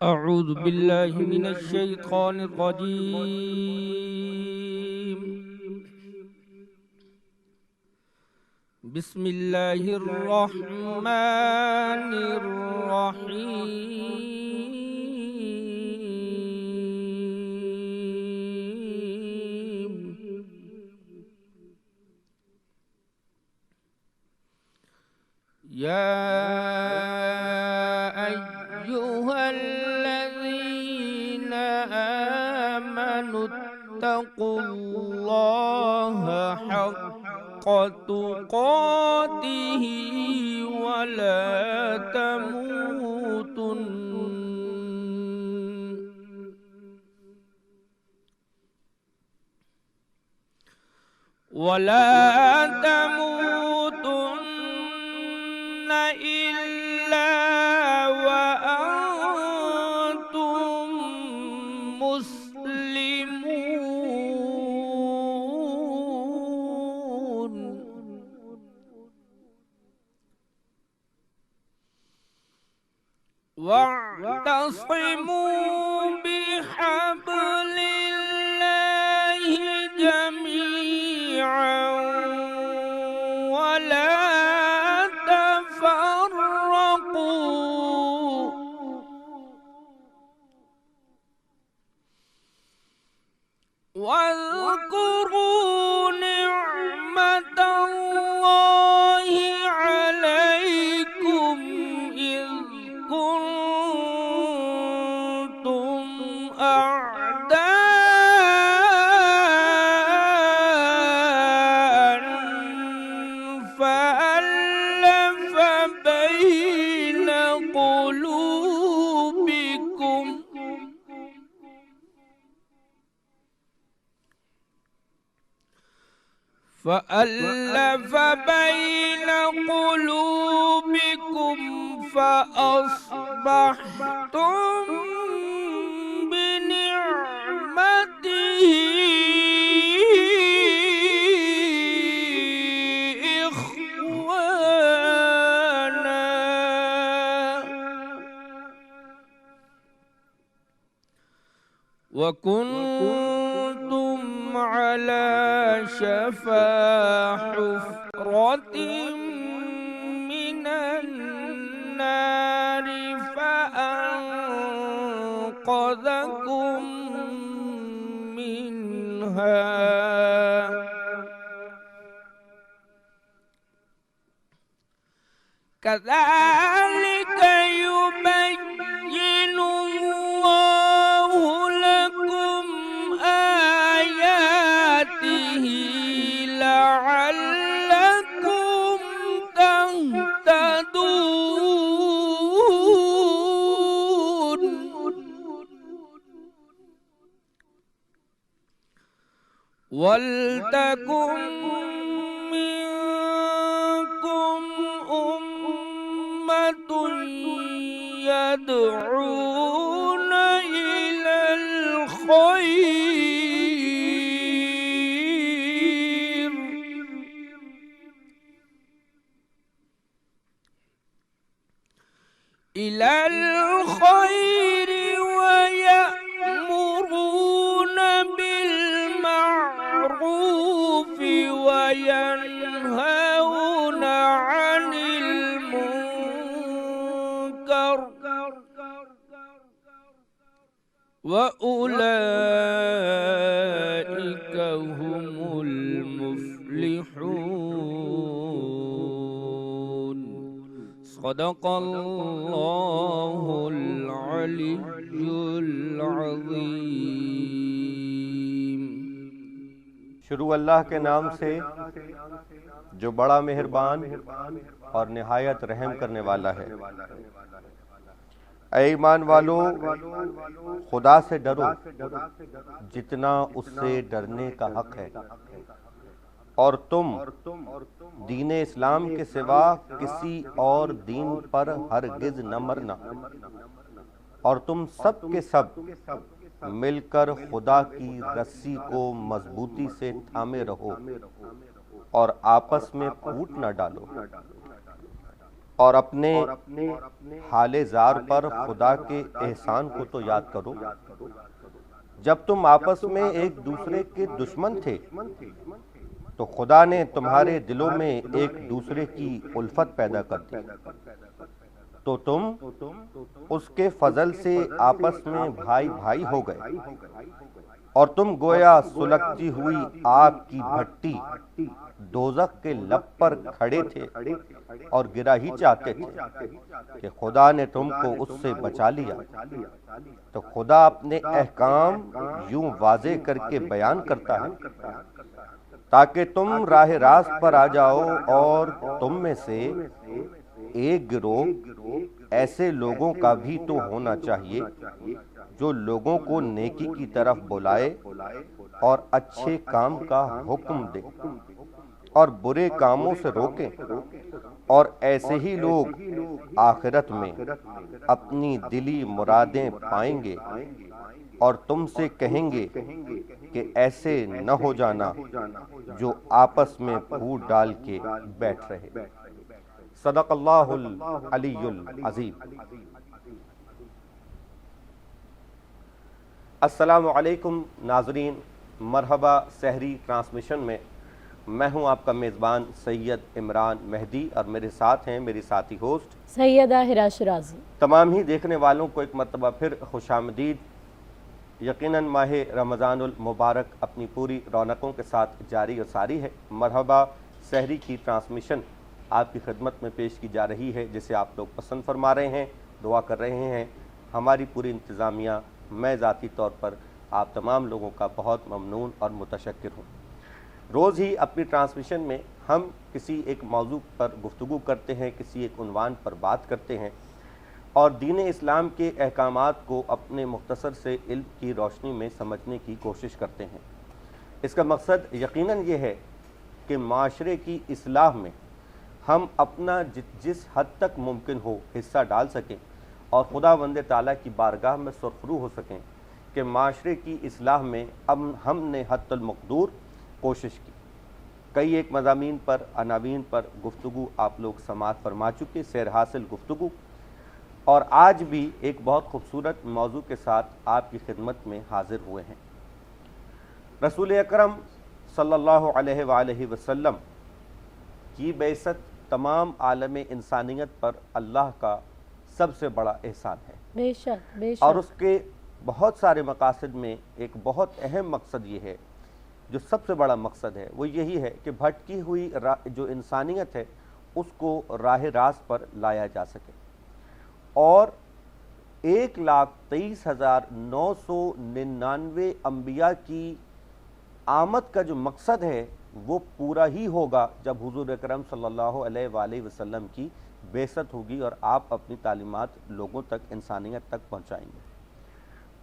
أعوذ بالله من الشيطان الرجيم. بسم الله الرحمن الرحيم. يا أيها الذين آمنوا اتقوا الله حق تقاته ولا تموتن إلا وأنتم مسلمون. واعتصموا بحبل الله جميعا ولا تفرقوا. واذكروا نعمة الله عليكم إذ كنتم أعداء فألف بين قلوبكم فأصبحتم بنعمته إخوانا وكنتم على شفا حفرة من النار فأنقذكم منها. كذلك يبين الله لكم آياته لعلكم تهتدون. ولتكن منكم أمة يدعون إلى الخير ويأمرون بالمعروف وينهون عن المنكر وأولئك هم المفلحون. صدق الله العلي العظيم. شروع اللہ کے نام سے جو بڑا مہربان اور نہایت رحم کرنے والا ہے۔ اے ایمان والو، خدا سے ڈرو جتنا اس سے ڈرنے کا حق ہے، اور تم دین اسلام کے سوا کسی اور دین پر ہرگز نہ مرنا، اور تم سب کے سب مل کر خدا کی رسی کو مضبوطی سے تھامے رہو اور آپس میں پھوٹ نہ ڈالو، اور اپنے حال زار پر خدا کے احسان کو تو یاد کرو جب تم آپس میں ایک دوسرے کے دشمن تھے تو خدا نے تمہارے دلوں میں ایک دوسرے کی الفت پیدا کر دی تو تم اس کے فضل سے آپس میں بھائی بھائی ہو گئے اور تم گویا سلگتی ہوئی آگ کی بھٹی دوزخ کے لب پر کھڑے تھے اور گرا ہی چاہتے تھے کہ خدا نے تم کو اس سے بچا لیا تو خدا اپنے احکام یوں واضح کر کے بیان کرتا ہے تاکہ تم راہ راست پر آ جاؤ اور تم میں سے ایک گروہ ایسے لوگوں کا بھی تو ہونا چاہیے جو لوگوں کو نیکی کی طرف بلائے اور اچھے کام کا حکم دے اور برے کاموں سے روکیں اور ایسے ہی لوگ آخرت میں اپنی دلی مرادیں پائیں گے اور تم سے کہیں گے کہ ایسے نہ ہو جانا جو آپس میں پھوٹ ڈال کے بیٹھ رہے۔ صدق اللہ العلی العظیم۔ السلام علیکم ناظرین، مرحبا سحری ٹرانسمیشن میں ہوں آپ کا میزبان سید عمران مہدی اور میرے ساتھ ہیں میری ساتھی ہوسٹ سیدہ ہرا شرازی۔ تمام ہی دیکھنے والوں کو ایک مرتبہ پھر خوش آمدید۔ یقیناً ماہ رمضان المبارک اپنی پوری رونقوں کے ساتھ جاری و ساری ہے۔ مرحبا سحری کی ٹرانسمیشن آپ کی خدمت میں پیش کی جا رہی ہے، جسے آپ لوگ پسند فرما رہے ہیں، دعا کر رہے ہیں۔ ہماری پوری انتظامیہ، میں ذاتی طور پر آپ تمام لوگوں کا بہت ممنون اور متشکر ہوں۔ روز ہی اپنی ٹرانسمیشن میں ہم کسی ایک موضوع پر گفتگو کرتے ہیں، کسی ایک عنوان پر بات کرتے ہیں اور دین اسلام کے احکامات کو اپنے مختصر سے علم کی روشنی میں سمجھنے کی کوشش کرتے ہیں۔ اس کا مقصد یقیناً یہ ہے کہ معاشرے کی اصلاح میں ہم اپنا جس حد تک ممکن ہو حصہ ڈال سکیں اور خداوند تعالیٰ کی بارگاہ میں سرخرو ہو سکیں کہ معاشرے کی اصلاح میں ہم نے حد المقدور کوشش کی۔ کئی ایک مضامین پر، عناوین پر گفتگو آپ لوگ سماعت فرما چکے، سیر حاصل گفتگو، اور آج بھی ایک بہت خوبصورت موضوع کے ساتھ آپ کی خدمت میں حاضر ہوئے ہیں۔ رسول اکرم صلی اللہ علیہ وآلہ وسلم کی بعثت تمام عالم انسانیت پر اللہ کا سب سے بڑا احسان ہے، بے شک بے شک، اور اس کے بہت سارے مقاصد میں ایک بہت اہم مقصد یہ ہے، جو سب سے بڑا مقصد ہے وہ یہی ہے کہ بھٹکی ہوئی جو انسانیت ہے اس کو راہ راست پر لایا جا سکے، اور 1,23,999 انبیاء کی آمد کا جو مقصد ہے وہ پورا ہی ہوگا جب حضور اکرم صلی اللہ علیہ وآلہ وسلم کی بعثت ہوگی اور آپ اپنی تعلیمات لوگوں تک، انسانیت تک پہنچائیں گے۔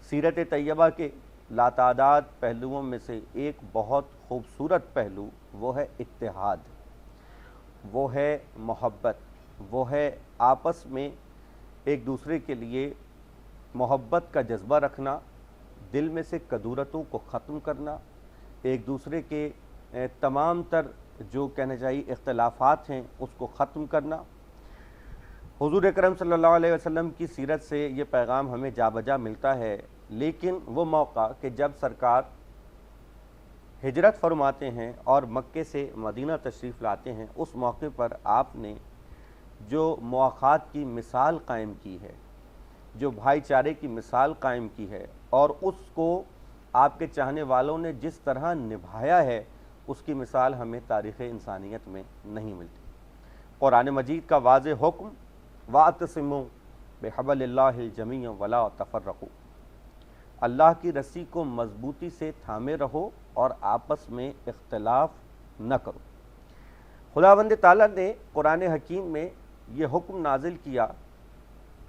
سیرت طیبہ کے لاتعداد پہلوؤں میں سے ایک بہت خوبصورت پہلو وہ ہے اتحاد، وہ ہے محبت، وہ ہے آپس میں ایک دوسرے کے لیے محبت کا جذبہ رکھنا، دل میں سے کدورتوں کو ختم کرنا، ایک دوسرے کے تمام تر جو کہنا چاہیے اختلافات ہیں اس کو ختم کرنا۔ حضور اکرم صلی اللہ علیہ وسلم کی سیرت سے یہ پیغام ہمیں جا بجا ملتا ہے، لیکن وہ موقع کہ جب سرکار ہجرت فرماتے ہیں اور مکے سے مدینہ تشریف لاتے ہیں، اس موقع پر آپ نے جو مواخات کی مثال قائم کی ہے، جو بھائی چارے کی مثال قائم کی ہے، اور اس کو آپ کے چاہنے والوں نے جس طرح نبھایا ہے، اس کی مثال ہمیں تاریخ انسانیت میں نہیں ملتی۔ قرآن مجید کا واضح حکم وَاعْتَصِمُوا بِحَبْلِ اللَّهِ الْجَمِيعَ وَلَا تَفَرَّقُوا، اللہ کی رسی کو مضبوطی سے تھامے رہو اور آپس میں اختلاف نہ کرو۔ خداوند تعالیٰ نے قرآن حکیم میں یہ حکم نازل کیا۔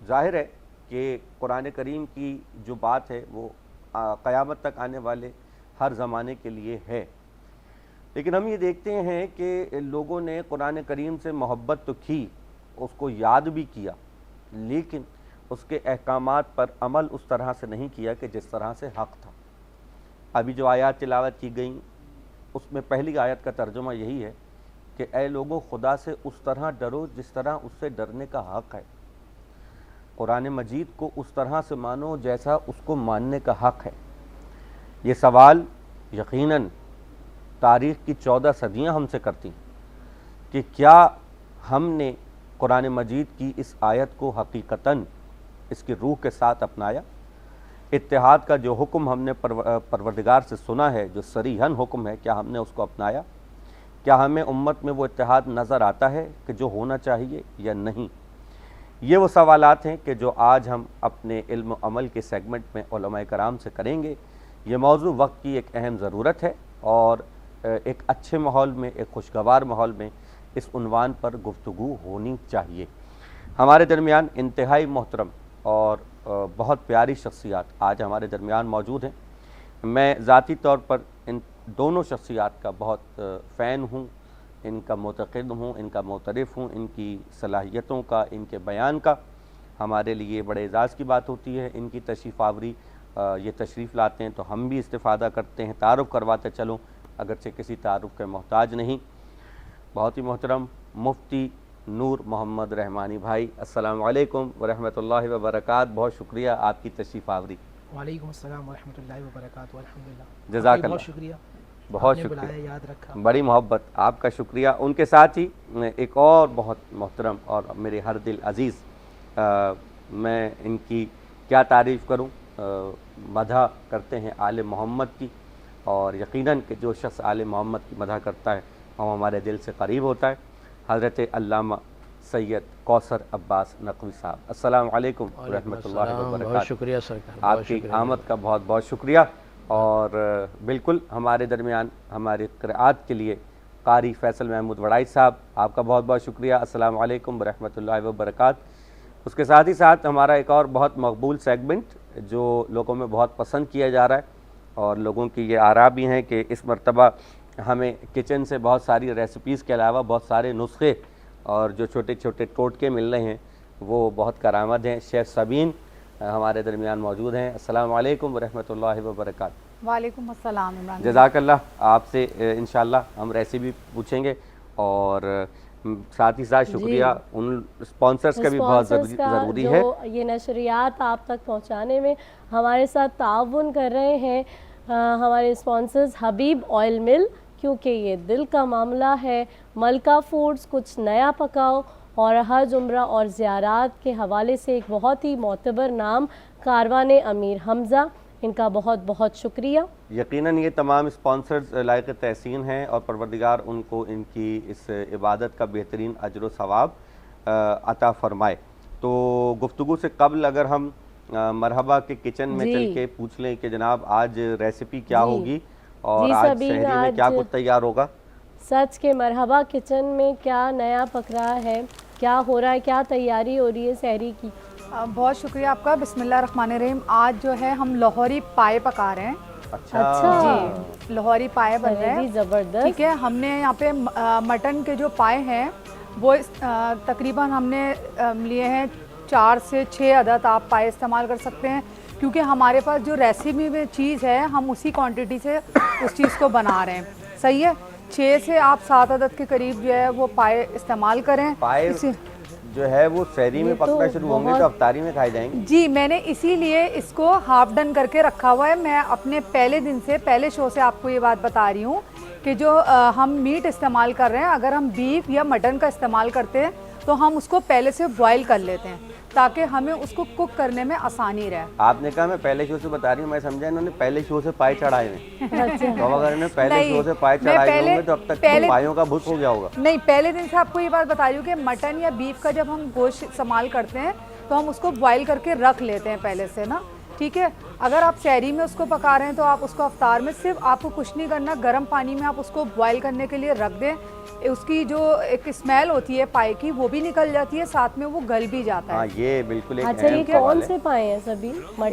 ظاہر ہے کہ قرآن کریم کی جو بات ہے وہ قیامت تک آنے والے ہر زمانے کے لیے ہے، لیکن ہم یہ دیکھتے ہیں کہ لوگوں نے قرآن کریم سے محبت تو کی، اس کو یاد بھی کیا، لیکن اس کے احکامات پر عمل اس طرح سے نہیں کیا کہ جس طرح سے حق تھا۔ ابھی جو آیات تلاوت کی گئیں اس میں پہلی آیت کا ترجمہ یہی ہے کہ اے لوگوں خدا سے اس طرح ڈرو جس طرح اس سے ڈرنے کا حق ہے، قرآن مجید کو اس طرح سے مانو جیسا اس کو ماننے کا حق ہے۔ یہ سوال یقیناً تاریخ کی 14 صدیاں ہم سے کرتی ہیں کہ کیا ہم نے قرآن مجید کی اس آیت کو حقیقتاً اس کی روح کے ساتھ اپنایا؟ اتحاد کا جو حکم ہم نے پروردگار سے سنا ہے، جو صریحاً حکم ہے، کیا ہم نے اس کو اپنایا؟ کیا ہمیں امت میں وہ اتحاد نظر آتا ہے کہ جو ہونا چاہیے یا نہیں؟ یہ وہ سوالات ہیں کہ جو آج ہم اپنے علم و عمل کے سیگمنٹ میں علماء کرام سے کریں گے۔ یہ موضوع وقت کی ایک اہم ضرورت ہے اور ایک اچھے ماحول میں، ایک خوشگوار ماحول میں اس عنوان پر گفتگو ہونی چاہیے۔ ہمارے درمیان انتہائی محترم اور بہت پیاری شخصیات آج ہمارے درمیان موجود ہیں۔ میں ذاتی طور پر ان دونوں شخصیات کا بہت فین ہوں، ان کا معتقد ہوں، ان کا معترف ہوں، ان کی صلاحیتوں کا، ان کے بیان کا ہمارے لیے بڑے اعزاز کی بات ہوتی ہے۔ ان کی تشریف آوری، یہ تشریف لاتے ہیں تو ہم بھی استفادہ کرتے ہیں، تعارف کرواتے چلوں اگرچہ کسی تعارف کے محتاج نہیں۔ بہت ہی محترم مفتی نور محمد رحمانی بھائی، السلام علیکم ورحمۃ اللہ وبرکاتہ، بہت شکریہ آپ کی تشریف آوری۔ وعلیکم السلام ورحمۃ اللہ وبرکاتہ، الحمدللہ۔ جزاک اللہ، بہت شکریہ، بہت آپ نے بلایا، شکریہ، یاد رکھا، بڑی محبت، آپ کا شکریہ۔ ان کے ساتھ ہی ایک اور بہت محترم اور میرے ہر دل عزیز، میں ان کی کیا تعریف کروں، مدح کرتے ہیں آل محمد کی، اور یقیناً کہ جو شخص آل محمد کی مدح کرتا ہے وہ ہمارے دل سے قریب ہوتا ہے۔ حضرت علامہ سید کوثر عباس نقوی صاحب، السلام علیکم ورحمۃ اللہ وبرکاتہ۔ بہت شکریہ سرکار، آپ کی آمد کا بہت بہت شکریہ، اور بالکل ہمارے درمیان ہماری قرآت کے لیے قاری فیصل محمود وڑائی صاحب، آپ کا بہت بہت شکریہ، السلام علیکم ورحمۃ اللہ وبرکاتہ۔ اس کے ساتھ ہی ساتھ ہمارا ایک اور بہت مقبول سیگمنٹ جو لوگوں میں بہت پسند کیا جا رہا ہے، اور لوگوں کی یہ آراء بھی ہیں کہ اس مرتبہ ہمیں کچن سے بہت ساری ریسیپیز کے علاوہ بہت سارے نسخے اور جو چھوٹے چھوٹے ٹوٹکے مل رہے ہیں وہ بہت کارآمد ہیں۔ شیف سبین ہمارے درمیان موجود ہیں، السلام علیکم ورحمۃ اللہ وبرکاتہ۔ وعلیکم السلام عمران۔ جزاک اللہ، آپ سے انشاءاللہ ہم ریسیپی پوچھیں گے، اور ساتھ ہی ساتھ شکریہ ان اسپانسرز کا بھی بہت ضروری ہے جو یہ نشریات آپ تک پہنچانے میں ہمارے ساتھ تعاون کر رہے ہیں۔ ہمارے اسپانسرز حبیب آئل مل، کیونکہ یہ دل کا معاملہ ہے، ملکہ فوڈز کچھ نیا پکاؤ، اور حج عمرہ اور زیارات کے حوالے سے ایک بہت ہی معتبر نام کاروان امیر حمزہ، ان کا بہت بہت شکریہ۔ یقیناً یہ تمام اسپانسرز لائق تحسین ہیں، اور پروردگار ان کو ان کی اس عبادت کا بہترین اجر و ثواب عطا فرمائے۔ تو گفتگو سے قبل اگر ہم مرحبا کے کچن میں چل کے پوچھ لیں کہ جناب آج ریسیپی کیا ہوگی، اور آج سحری میں کیا کچھ تیار ہوگا؟ سچ کے مرحبا کچن میں کیا نیا پک رہا ہے، کیا ہو رہا ہے، کیا تیاری ہو رہی ہے سحری کی؟ بہت شکریہ آپ کا، بسم اللہ الرحمن الرحیم۔ آج جو ہے ہم لاہوری پائے پکا رہے ہیں۔ اچھا جی، لاہوری پائے بن رہے ہیں، زبردست۔ ٹھیک ہے، ہم نے یہاں پہ مٹن کے جو پائے ہیں وہ تقریباً ہم نے لیے ہیں 4 سے 6 عدد، آپ پائے استعمال کر سکتے ہیں، کیونکہ ہمارے پاس جو ریسیپی میں چیز ہے ہم اسی کوانٹٹی سے اس چیز کو بنا رہے ہیں، صحیح ہے۔ 6 سے آپ 7 عدد کے قریب جو ہے وہ پائے استعمال کریں۔ پائے جو ہے وہ سحری میں پکنا شروع ہوں گے تو افطاری میں کھائے جائیں گے؟ جی، میں نے اسی لیے اس کو ہاف ڈن کر کے رکھا ہوا ہے۔ میں اپنے پہلے دن سے، پہلے شو سے آپ کو یہ بات بتا رہی ہوں کہ جو ہم میٹ استعمال کر رہے ہیں، اگر ہم بیف یا مٹن کا استعمال کرتے ہیں تو ہم اس کو پہلے سے بوائل کر لیتے ہیں تاکہ ہمیں اس کو کوک کرنے میں آسانی رہے۔ آپ نے کہا میں پہلے شو سے بتا رہی ہوں، میں سمجھا انہوں نے پہلے شو سے پائے چڑھائے ہیں، تو اگر انہوں نے پہلے شو سے پائے چڑھائے ہوں گے تو اب تک پائیوں کا بھوت ہو گیا ہوگا۔ نہیں، پہلے دن سے آپ کو یہ بات بتا رہی ہوں کہ مٹن یا بیف کا جب ہم گوشت استعمال کرتے ہیں تو ہم اس کو بوائل کر کے رکھ لیتے ہیں پہلے سے نا، ٹھیک ہے۔ اگر آپ سحری میں اس کو پکا رہے ہیں تو آپ اس کو افطار میں صرف آپ کو کچھ نہیں کرنا، گرم پانی میں آپ اس کو بوائل کرنے کے لیے رکھ دیں، اس کی جو ایک اسمیل ہوتی ہے پائے کی وہ بھی نکل جاتی ہے، ساتھ میں وہ گل بھی جاتا ہے۔ ہاں، یہ بالکل ایک اچھا، یہ کون سے پائے ہیں سبھی؟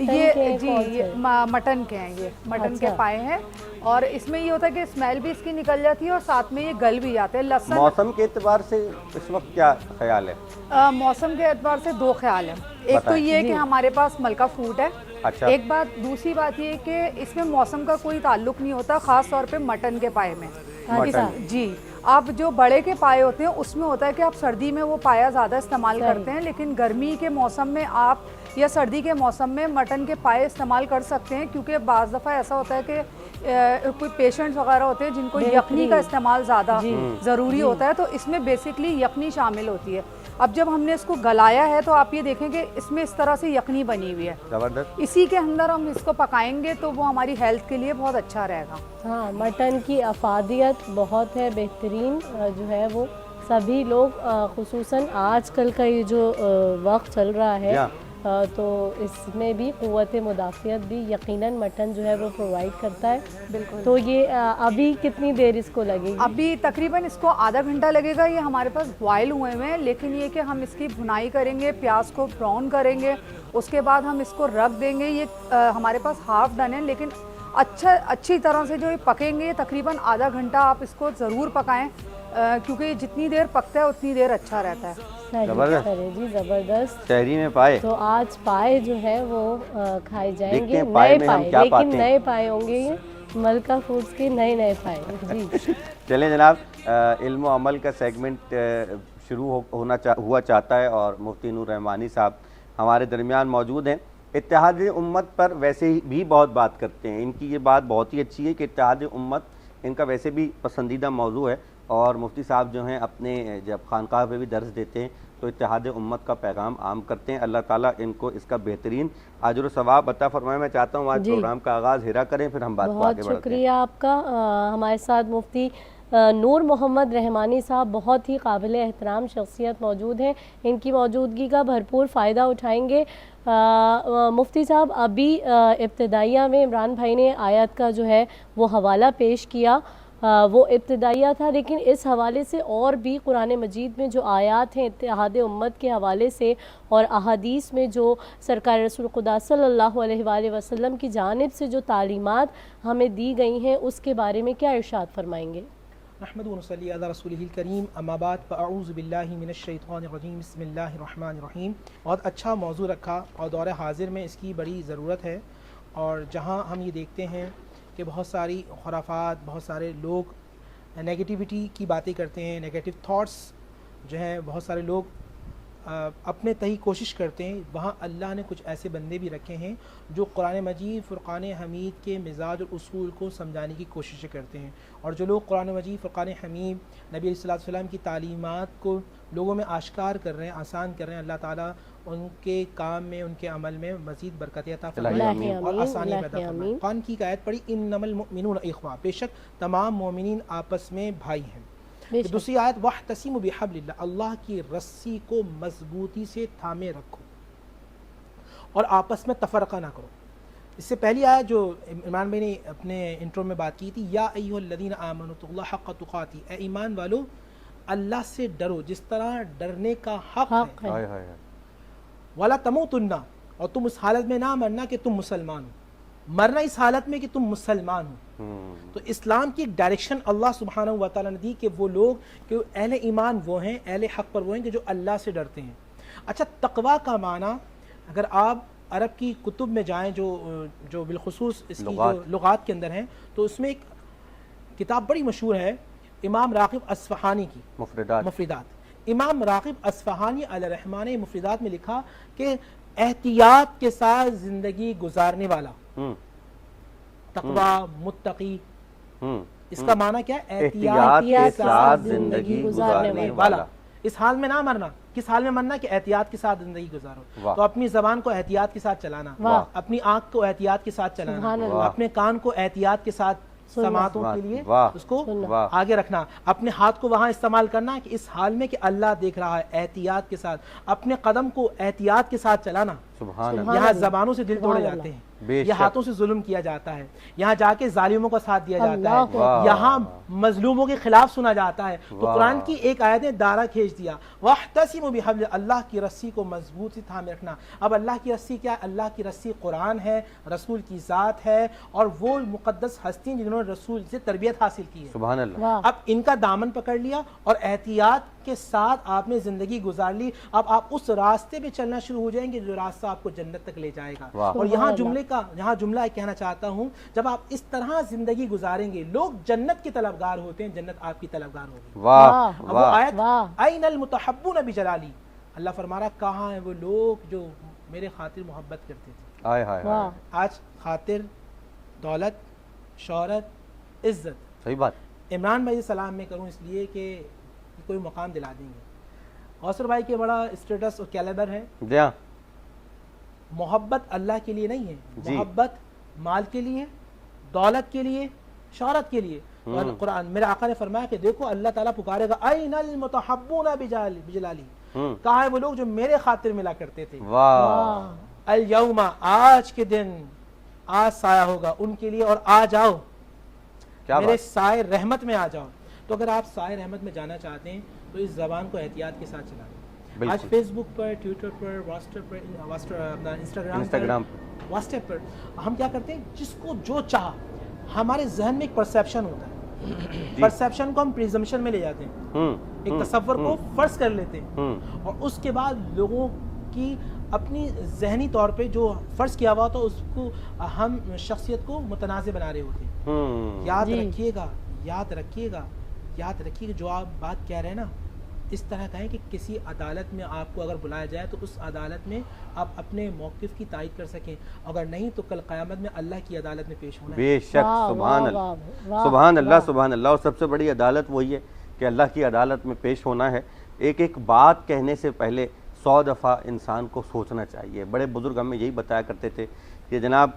یہ جی یہ مٹن کے ہیں، یہ مٹن کے پائے ہیں، اور اس میں یہ ہوتا ہے کہ اسمیل بھی اس کی نکل جاتی ہے اور ساتھ میں یہ گل بھی جاتے ہیں۔ لہسن موسم کے اعتبار سے اس وقت کیا خیال ہے؟ موسم کے اعتبار سے 2 خیال ہیں، ایک تو یہ کہ ہمارے پاس ملکہ فوڈ ہے، ایک بات، دوسری بات یہ کہ اس میں موسم کا کوئی تعلق نہیں ہوتا، خاص طور پہ مٹن کے پائے میں۔ جی، اب جو بڑے کے پائے ہوتے ہیں اس میں ہوتا ہے کہ آپ سردی میں وہ پایا زیادہ استعمال کرتے ہیں، لیکن گرمی کے موسم میں آپ یا سردی کے موسم میں مٹن کے پائے استعمال کر سکتے ہیں، کیونکہ بعض دفعہ ایسا ہوتا ہے کہ کوئی پیشنٹس وغیرہ ہوتے ہیں جن کو یخنی کا استعمال زیادہ ضروری ہوتا ہے، تو اس میں بیسکلی یخنی شامل ہوتی ہے۔ اب جب ہم نے اس کو گلایا ہے تو آپ یہ دیکھیں کہ اس میں اس طرح سے یخنی بنی ہوئی ہے، زبردست۔ اسی کے اندر ہم اس کو پکائیں گے تو وہ ہماری ہیلتھ کے لیے بہت اچھا رہے گا۔ ہاں، مٹن کی افادیت بہت ہے، بہترین جو ہے وہ سبھی لوگ خصوصاً آج کل کا یہ جو وقت چل رہا ہے تو اس میں بھی قوت مدافعت بھی یقیناً مٹن جو ہے وہ پرووائڈ کرتا ہے۔ بالکل۔ تو یہ ابھی کتنی دیر اس کو لگے گی؟ ابھی تقریباً اس کو آدھا گھنٹہ لگے گا، یہ ہمارے پاس بوائل ہوئے ہوئے ہیں، لیکن یہ کہ ہم اس کی بھنائی کریں گے، پیاز کو براؤن کریں گے، اس کے بعد ہم اس کو رکھ دیں گے۔ یہ ہمارے پاس ہاف ڈن ہے، لیکن اچھی طرح سے جو یہ پکیں گے تقریباً آدھا گھنٹہ آپ اس کو ضرور پکائیں، کیونکہ یہ جتنی دیر پکتا ہے اتنی دیر اچھا رہتا ہے۔ جی زبردست۔ شہری میں پائے تو آج پائے جو ہے وہ کھائے جائیں دیکھتے گے، ہیں پائے نئے میں ہم پائے، کیا لیکن پاتے ہیں۔ نئے پائے ہوں گے یہ ملکہ فوڈز کے نئے پائے۔ جی چلیں جناب، علم و عمل کا سیگمنٹ شروع ہوا چاہتا ہے اور مفتی نور رحمانی صاحب ہمارے درمیان موجود ہیں۔ اتحاد امت پر ویسے بھی بہت بات کرتے ہیں، ان کی یہ بات بہت ہی اچھی ہے کہ اتحاد امت ان کا ویسے بھی پسندیدہ موضوع ہے، اور مفتی صاحب جو ہیں اپنے جب خانقاہ پہ بھی درس دیتے ہیں تو اتحاد امت کا پیغام عام کرتے ہیں۔ اللہ تعالیٰ ان کو اس کا بہترین اجر و ثواب عطا فرمائے۔ میں چاہتا ہوں آج پروگرام کا آغاز ہیرا کریں، پھر ہم بات کو آگے بہت بڑھتے ہیں۔ شکریہ آپ کا۔ ہمارے ساتھ مفتی نور محمد رحمانی صاحب بہت ہی قابل احترام شخصیت موجود ہیں، ان کی موجودگی کا بھرپور فائدہ اٹھائیں گے۔ مفتی صاحب، ابھی ابتدائیہ میں عمران بھائی نے آیت کا جو ہے وہ حوالہ پیش کیا، وہ ابتدائیہ تھا، لیکن اس حوالے سے اور بھی قرآن مجید میں جو آیات ہیں اتحاد امت کے حوالے سے اور احادیث میں جو سرکار رسول خدا صلی اللہ علیہ وآلہ وسلم کی جانب سے جو تعلیمات ہمیں دی گئی ہیں اس کے بارے میں کیا ارشاد فرمائیں گے؟ نحمد و نصلی علی رسولہ الکریم، اما بعد، فاعوذ باللہ من الشیطان الرجیم، بسم اللہ الرحمن الرحیم۔ بہت اچھا موضوع رکھا اور دور حاضر میں اس کی بڑی ضرورت ہے، اور جہاں ہم یہ دیکھتے ہیں کہ بہت ساری خرافات، بہت سارے لوگ نیگیٹیوٹی کی باتیں کرتے ہیں، نیگیٹو تھاٹس جو ہیں بہت سارے لوگ اپنے تہی کوشش کرتے ہیں، وہاں اللہ نے کچھ ایسے بندے بھی رکھے ہیں جو قرآن مجید فرقان حمید کے مزاج اور اصول کو سمجھانے کی کوششیں کرتے ہیں، اور جو لوگ قرآن مجید فرقان حمید نبی علیہ السلام کی تعلیمات کو لوگوں میں آشکار کر رہے ہیں، آسان کر رہے ہیں، اللہ تعالیٰ ان کے کام میں، ان کے عمل میں مزید برکت عطا فرمائے اور آسانی پیدا فرمائے۔ قرآن کی آیت پڑھی، انما المؤمنون اخوہ، بے شک تمام مومنین آپس میں بھائی ہیں۔ دوسری آیت، واعتصموا بحبل اللہ، اللہ کی رسی کو مضبوطی سے تھامے رکھو اور آپس میں تفرقہ نہ کرو۔ اس سے پہلی آیت جو عمران بھائی نے اپنے انٹرو میں بات کی تھی، یا ایھا الذین آمنوا اتقوا اللہ حق تقاتہ، اے ایمان والو اللہ سے ڈرو جس طرح ڈرنے کا حق ہے، ولا تموتن، اور تم اس حالت میں نہ مرنا کہ تم مسلمان ہو، مرنا اس حالت میں کہ تم مسلمان ہو۔ تو اسلام کی ایک ڈائریکشن اللہ سبحانہ و تعالیٰ نے دی کہ وہ لوگ، کہ اہل ایمان وہ ہیں، اہل حق پر وہ ہیں کہ جو اللہ سے ڈرتے ہیں۔ اچھا، تقویٰ کا معنی اگر آپ عرب کی کتب میں جائیں جو بالخصوص اس کی جو لغات کے اندر ہیں، تو اس میں ایک کتاب بڑی مشہور ہے امام راغب اصفہانی کی، مفردات۔ امام راغب اصفہانی علیہ الرحمٰن نے مفردات میں لکھا کہ احتیاط کے ساتھ زندگی گزارنے والا، تقویٰ، متقی، اس کا معنی کیا ہے؟ احتیاط کے ساتھ زندگی گزارنے والا۔ اس حال میں نہ مرنا، کس حال میں مرنا؟ کہ احتیاط کے ساتھ زندگی گزارو۔ تو اپنی زبان کو احتیاط کے ساتھ چلانا، اپنی آنکھ کو احتیاط کے ساتھ چلانا، اپنے کان کو احتیاط کے ساتھ سماعتوں کے لیے اس کو آگے رکھنا، اپنے ہاتھ کو وہاں استعمال کرنا کہ اس حال میں کہ اللہ دیکھ رہا ہے، احتیاط کے ساتھ اپنے قدم کو احتیاط کے ساتھ چلانا۔ یہاں زبانوں سے دل توڑے جاتے ہیں، یہ ہاتھوں سے ظلم کیا جاتا ہے، یہاں جا کے ظالموں کا ساتھ دیا جاتا ہے، یہاں مظلوموں کے خلاف سنا جاتا ہے۔ تو قرآن کی ایک آیت نے دائرہ کھینچ دیا، واعتصموا بحبل اللہ، اللہ کی رسی کو مضبوط سے تھامے رکھنا۔ اب اللہ کی رسی کیا ہے؟ اللہ کی رسی قرآن ہے، رسول کی ذات ہے، اور وہ مقدس ہستی جنہوں نے رسول سے تربیت حاصل کی ہے۔ سبحان اللہ۔ اب ان کا دامن پکڑ لیا اور احتیاط کے ساتھ آپ نے زندگی گزار لی، اب آپ اس راستے پہ چلنا شروع ہو جائیں گے جو راستہ سا آپ کو جنت تک لے جائے گا. واہ. اور یہاں جملہ کہنا چاہتا ہوں, جب آپ اس طرح زندگی گزاریں گے, لوگ جنت کے طلبگار ہوتے ہیں, جنت آپ کی طلبگار ہوگی. واہ اب وہ آیت این المتحبون بجلالی, اللہ فرما رہا کہاں ہیں وہ لوگ جو میرے خاطر محبت کرتے تھے. ہائے ہائے ہائے. آج خاطر دولت, شہرت, عزت. صحیح بات. عمران بھائی سلام میں کروں اس لیے کہ کوئی مقام دلا دیں گے. اوصر بھائی کے بڑا اسٹیٹس اور کیلیبر ہے. جی ہاں. محبت اللہ کے لیے نہیں ہے, محبت مال کے لیے, دولت کے لیے, شہرت کے لیے. اور قرآن میرے آقا نے فرمایا کہ دیکھو اللہ تعالیٰ پکارے گا این المتحبون بجلالی, کہاں ہے وہ لوگ جو میرے خاطر ملا کرتے تھے. واہ. الیوم, آج کے دن, آج سایہ ہوگا ان کے لیے, اور آ جاؤ میرے سائے رحمت میں آ جاؤ. تو اگر آپ سائے رحمت میں جانا چاہتے ہیں تو اس زبان کو احتیاط کے ساتھ چلائیں. آج فیس بک پر, ٹویٹر پر, واٹس ایپ پر, انسٹاگرام پر, واٹس ایپ پر ہم کیا کرتے ہیں, جس کو جو چاہا, ہمارے ذہن میں ایک پرسیپشن ہوتا ہے, پرسیپشن کو ہم پریزمپشن میں لے جاتے ہیں, ایک تصور کو فرض کر لیتے ہیں, اور اس کے بعد لوگوں کی اپنی ذہنی طور پہ جو فرض کیا ہوا تو اس کو ہم شخصیت کو متنازع بنا رہے ہوتے ہیں. یاد رکھیے گا, یاد رکھیے گا, یاد رکھیے گا, جو آپ بات کہہ رہے ہیں نا, اس طرح کہیں کہ کسی عدالت میں آپ کو اگر بلایا جائے تو اس عدالت میں آپ اپنے موقف کی تائید کر سکیں, اگر نہیں تو کل قیامت میں اللہ کی عدالت میں پیش ہونا ہے. بے شک. سبحان اللہ, سبحان اللہ, سبحان اللہ. اور سب سے بڑی عدالت وہی ہے کہ اللہ کی عدالت میں پیش ہونا ہے. ایک بات کہنے سے پہلے 100 دفعہ انسان کو سوچنا چاہیے. بڑے بزرگ ہمیں یہی بتایا کرتے تھے کہ جناب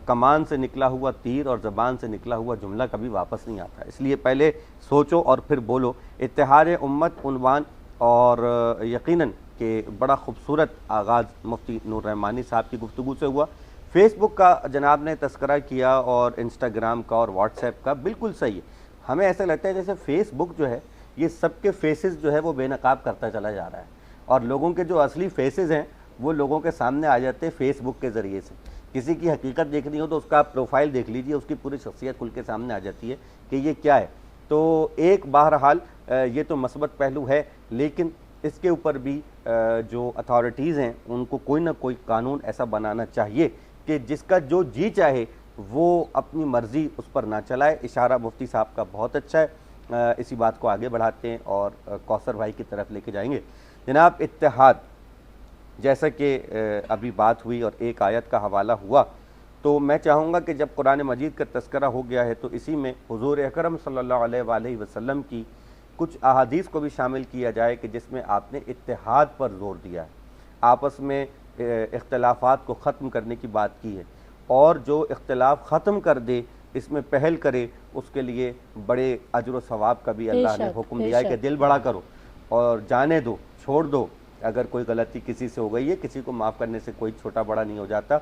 کمان سے نکلا ہوا تیر اور زبان سے نکلا ہوا جملہ کبھی واپس نہیں آتا, اس لیے پہلے سوچو اور پھر بولو. اتحاد امت عنوان, اور یقیناً کہ بڑا خوبصورت آغاز مفتی نور رحمانی صاحب کی گفتگو سے ہوا. فیس بک کا جناب نے تذکرہ کیا, اور انسٹاگرام کا, اور واٹس ایپ کا. بالکل صحیح ہے. ہمیں ایسا لگتا ہے جیسے فیس بک جو ہے یہ سب کے فیسز جو ہے وہ بے نقاب کرتا چلا جا رہا ہے, اور لوگوں کے جو اصلی فیسز ہیں وہ لوگوں کے سامنے آ جاتے ہیں فیس بک کے ذریعے سے. کسی کی حقیقت دیکھنی ہو تو اس کا پروفائل دیکھ لیجئے, اس کی پوری شخصیت کھل کے سامنے آ جاتی ہے کہ یہ کیا ہے. تو ایک بہرحال یہ تو مثبت پہلو ہے, لیکن اس کے اوپر بھی جو اتھارٹیز ہیں ان کو کوئی نہ کوئی قانون ایسا بنانا چاہیے کہ جس کا جو جی چاہے وہ اپنی مرضی اس پر نہ چلائے. اشارہ مفتی صاحب کا بہت اچھا ہے, اسی بات کو آگے بڑھاتے ہیں اور کوثر بھائی کی طرف لے کے جائیں گے. جناب اتحاد, جیسا کہ ابھی بات ہوئی اور ایک آیت کا حوالہ ہوا, تو میں چاہوں گا کہ جب قرآن مجید کا تذکرہ ہو گیا ہے تو اسی میں حضور اکرم صلی اللہ علیہ وآلہ وسلم کی کچھ احادیث کو بھی شامل کیا جائے کہ جس میں آپ نے اتحاد پر زور دیا ہے, آپس میں اختلافات کو ختم کرنے کی بات کی ہے, اور جو اختلاف ختم کر دے, اس میں پہل کرے, اس کے لیے بڑے اجر و ثواب کا بھی اللہ نے حکم دیا ہے کہ دل بڑا کرو اور جانے دو, چھوڑ دو. اگر کوئی غلطی کسی سے ہو گئی ہے, کسی کو معاف کرنے سے کوئی چھوٹا بڑا نہیں ہو جاتا,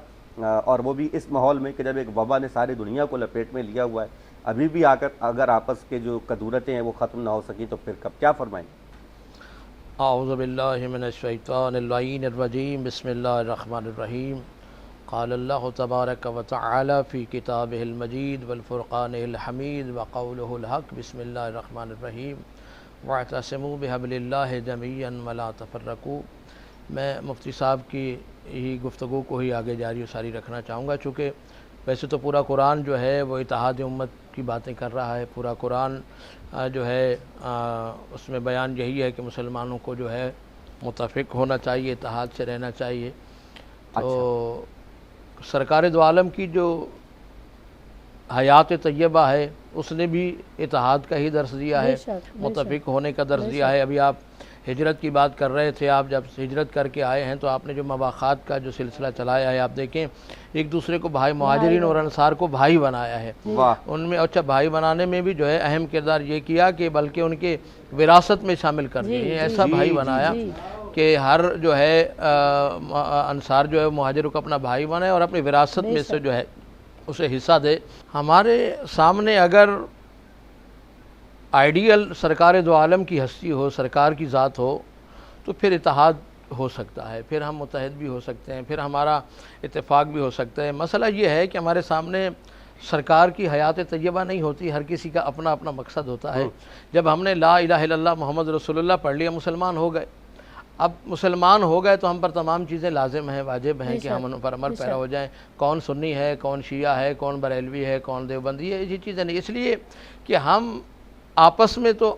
اور وہ بھی اس ماحول میں کہ جب ایک وبا نے ساری دنیا کو لپیٹ میں لیا ہوا ہے. ابھی بھی اگر آپس کے جو قدورتیں ہیں وہ ختم نہ ہو سکی تو پھر کب کیا فرمائیں؟ اعوذ باللہ من الشیطان اللعین الرجیم, بسم اللہ الرحمن الرحیم. قال اللہ تبارک و تعالی فی کتابہ المجید والفرقان الحمید وقولہ الحق, بسم اللہ الرحمن الرحیم. واعتصموا بحبل اللہ جميعا ولا تفرقوا. میں مفتی صاحب کی ہی گفتگو کو ہی آگے جاری و ساری رکھنا چاہوں گا, چونکہ ویسے تو پورا قرآن جو ہے وہ اتحاد امت کی باتیں کر رہا ہے. پورا قرآن جو ہے اس میں بیان یہی ہے کہ مسلمانوں کو جو ہے متفق ہونا چاہیے, اتحاد سے رہنا چاہیے. تو سرکار دو عالم کی جو حیات طیبہ ہے اس نے بھی اتحاد کا ہی درس دیا ہے, متفق ہونے کا درس دیا ہے. ابھی آپ ہجرت کی بات کر رہے تھے, آپ جب ہجرت کر کے آئے ہیں تو آپ نے جو مواخات کا جو سلسلہ چلایا ہے, آپ دیکھیں ایک دوسرے کو بھائی, مہاجرین اور انصار کو بھائی بنایا ہے. ان میں اچھا بھائی بنانے میں بھی جو ہے اہم کردار یہ کیا کہ بلکہ ان کے وراثت میں شامل کر دیا, ایسا بھائی بنایا کہ ہر جو ہے انصار جو ہے مہاجر کو اپنا بھائی بنائے اور اپنی وراثت میں سے جو ہے اسے حصہ دے. ہمارے سامنے اگر آئیڈیل سرکار دو عالم کی ہستی ہو, سرکار کی ذات ہو, تو پھر اتحاد ہو سکتا ہے, پھر ہم متحد بھی ہو سکتے ہیں, پھر ہمارا اتفاق بھی ہو سکتا ہے. مسئلہ یہ ہے کہ ہمارے سامنے سرکار کی حیات طیبہ نہیں ہوتی, ہر کسی کا اپنا اپنا مقصد ہوتا ہے. جب ہم نے لا الہ الا اللہ محمد رسول اللہ پڑھ لیا, مسلمان ہو گئے. اب مسلمان ہو گئے تو ہم پر تمام چیزیں لازم ہیں، واجب ہیں کہ ہم ان پر عمل پیرا ہو جائیں. کون سنی ہے، کون شیعہ ہے، کون بریلوی ہے، کون دیوبندی ہے، یہ چیزیں نہیں. اس لیے کہ ہم آپس میں تو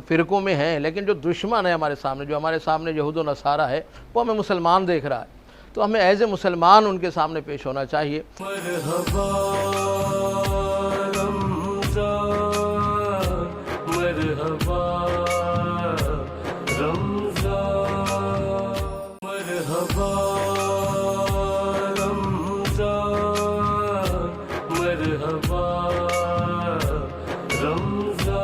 فرقوں میں ہیں، لیکن جو دشمن ہے ہمارے سامنے، جو ہمارے سامنے یہود و نصارہ ہے، وہ ہمیں مسلمان دیکھ رہا ہے، تو ہمیں ایز اے مسلمان ان کے سامنے پیش ہونا چاہیے. مرحبا رمضان، مرحبا رمضان، مرحبا رمضان، مرحبا رمضان.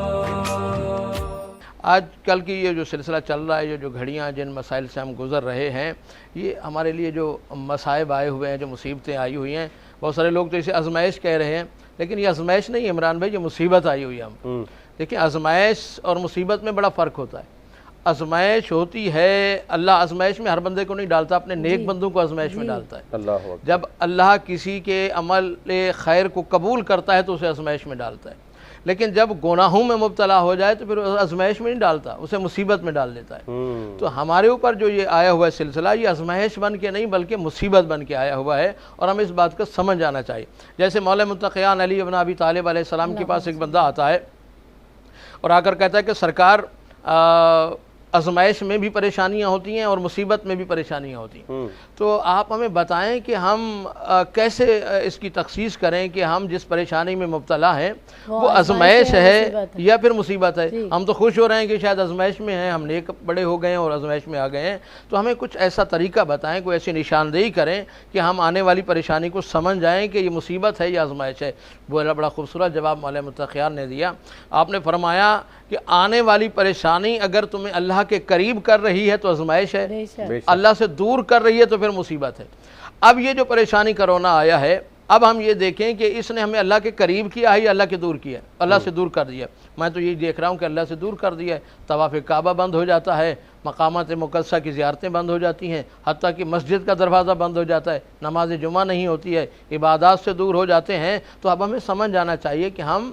آج کل کی یہ جو سلسلہ چل رہا ہے، یہ جو گھڑیاں جن مسائل سے ہم گزر رہے ہیں، یہ ہمارے لیے جو مصائب آئے ہوئے ہیں، جو مصیبتیں آئی ہوئی ہیں، بہت سارے لوگ تو اسے آزمائش کہہ رہے ہیں، لیکن یہ آزمائش نہیں ہے عمران بھائی، یہ مصیبت آئی ہوئی ہے ہم. دیکھیں آزمائش اور مصیبت میں بڑا فرق ہوتا ہے. آزمائش ہوتی ہے، اللہ آزمائش میں ہر بندے کو نہیں ڈالتا، اپنے نیک بندوں کو آزمائش میں ڈالتا ہے. جب اللہ کسی کے عمل خیر کو قبول کرتا ہے تو اسے آزمائش میں ڈالتا ہے، لیکن جب گناہوں میں مبتلا ہو جائے تو پھر آزمائش میں نہیں ڈالتا، اسے مصیبت میں ڈال دیتا ہے. تو ہمارے اوپر جو یہ آیا ہوا ہے سلسلہ، یہ آزمائش بن کے نہیں بلکہ مصیبت بن کے آیا ہوا ہے، اور ہمیں اس بات کا سمجھ آنا چاہیے. جیسے مولا متقیان علی ابن ابی طالب علیہ السلام کے پاس ایک بندہ آتا ہے اور آ کر کہتا ہے کہ سرکار آزمائش میں بھی پریشانیاں ہوتی ہیں اور مصیبت میں بھی پریشانیاں ہوتی ہیں، تو آپ ہمیں بتائیں کہ ہم کیسے اس کی تخصیص کریں کہ ہم جس پریشانی میں مبتلا ہیں وہ آزمائش ہے یا پھر مصیبت ہے. ہم تو خوش ہو رہے ہیں کہ شاید آزمائش میں ہیں، ہم نیک بڑے ہو گئے ہیں اور آزمائش میں آ گئے ہیں، تو ہمیں کچھ ایسا طریقہ بتائیں، کوئی ایسی نشاندہی کریں کہ ہم آنے والی پریشانی کو سمجھ جائیں کہ یہ مصیبت ہے یا آزمائش ہے. بڑا خوبصورت جواب مولا متقیان نے دیا. آپ نے فرمایا کہ آنے والی پریشانی اگر تمہیں اللہ کے قریب کر رہی ہے تو آزمائش ہے، اللہ سے دور کر رہی ہے تو پھر مصیبت ہے. اب یہ جو پریشانی کرونا آیا ہے، اب ہم یہ دیکھیں کہ اس نے ہمیں اللہ کے قریب کیا ہے یا اللہ کے دور کیا ہے، اللہ سے دور کر دیا. میں تو یہ دیکھ رہا ہوں کہ اللہ سے دور کر دیا ہے. طواف کعبہ بند ہو جاتا ہے، مقامات مقدسہ کی زیارتیں بند ہو جاتی ہیں، حتیٰ کہ مسجد کا دروازہ بند ہو جاتا ہے، نماز جمعہ نہیں ہوتی ہے، عبادات سے دور ہو جاتے ہیں. تو اب ہمیں سمجھ جانا چاہیے کہ ہم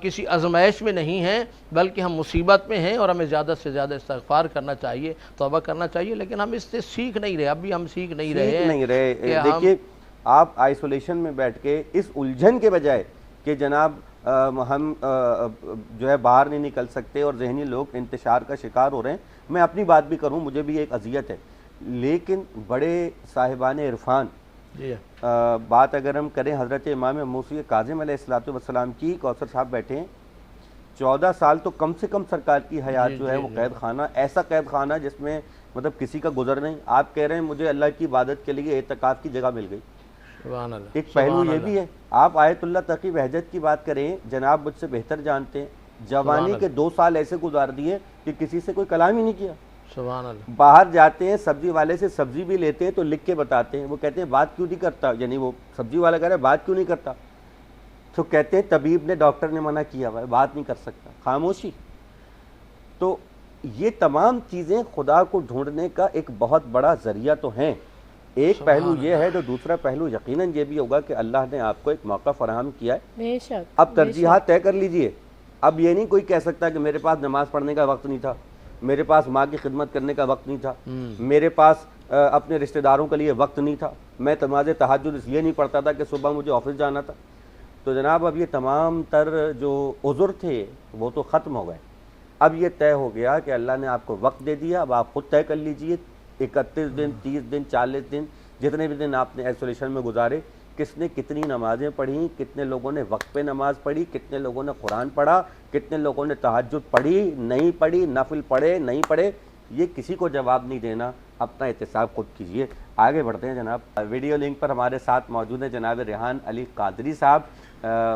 کسی آزمائش میں نہیں ہیں بلکہ ہم مصیبت میں ہیں، اور ہمیں زیادہ سے زیادہ استغفار کرنا چاہیے، توبہ کرنا چاہیے. لیکن ہم اس سے سیکھ نہیں رہے، اب بھی ہم سیکھ نہیں رہے. دیکھیے آپ آئسولیشن میں بیٹھ کے اس الجھن کے بجائے کہ جناب ہم جو ہے باہر نہیں نکل سکتے اور ذہنی لوگ انتشار کا شکار ہو رہے ہیں. میں اپنی بات بھی کروں، مجھے بھی ایک اذیت ہے، لیکن بڑے صاحبان عرفان بات اگر ہم کریں حضرت امام موسی کاظم علیہ السلام کی، کوثر صاحب بیٹھے ہیں، 14 سال تو کم سے کم سرکار کی حیات جو ہے وہ قید خانہ، ایسا قید خانہ جس میں مطلب کسی کا گزر نہیں. آپ کہہ رہے ہیں مجھے اللہ کی عبادت کے لیے اعتکاف کی جگہ مل گئی. سبحان اللہ. ایک پہلو یہ بھی ہے. آپ آیت اللہ تقی بہجت کی بات کریں، جناب مجھ سے بہتر جانتے ہیں، جوانی کے 2 سال ایسے گزار دیے کہ کسی سے کوئی کلام ہی نہیں کیا. سبحان اللہ. باہر جاتے ہیں سبزی والے سے سبزی بھی لیتے ہیں تو لکھ کے بتاتے ہیں، وہ کہتے ہیں بات کیوں نہیں کرتا، یعنی وہ سبزی والا کہہ رہا ہے بات کیوں نہیں کرتا، تو کہتے ہیں طبیب نے ڈاکٹر نے منع کیا ہوا ہے، بات نہیں کر سکتا، خاموشی. تو یہ تمام چیزیں خدا کو ڈھونڈنے کا ایک بہت بڑا ذریعہ تو ہیں. ایک پہلو یہ ہے، تو دوسرا پہلو یقیناً یہ بھی ہوگا کہ اللہ نے آپ کو ایک موقع فراہم کیا ہے. بے شک. اب ترجیحات طے کر لیجئے. اب یہ نہیں کوئی کہہ سکتا کہ میرے پاس نماز پڑھنے کا وقت نہیں تھا، میرے پاس ماں کی خدمت کرنے کا وقت نہیں تھا، میرے پاس اپنے رشتہ داروں کے لیے وقت نہیں تھا، میں نماز تہجد اس لیے نہیں پڑھتا تھا کہ صبح مجھے آفس جانا تھا. تو جناب اب یہ تمام تر جو عذر تھے وہ تو ختم ہو گئے. اب یہ طے ہو گیا کہ اللہ نے آپ کو وقت دے دیا. اب آپ خود طے کر لیجئے 31 دن 30 دن 40 دن جتنے بھی دن آپ نے آئسولیشن میں گزارے، کس نے کتنی نمازیں پڑھیں، کتنے لوگوں نے وقت پہ نماز پڑھی، کتنے لوگوں نے قرآن پڑھا، کتنے لوگوں نے تہجد پڑھی نہیں پڑھی، نفل پڑھے نہیں پڑھے، یہ کسی کو جواب نہیں دینا. اپنا احتساب خود کیجئے. آگے بڑھتے ہیں جناب. ویڈیو لنک پر ہمارے ساتھ موجود ہیں جناب ریحان علی قادری صاحب.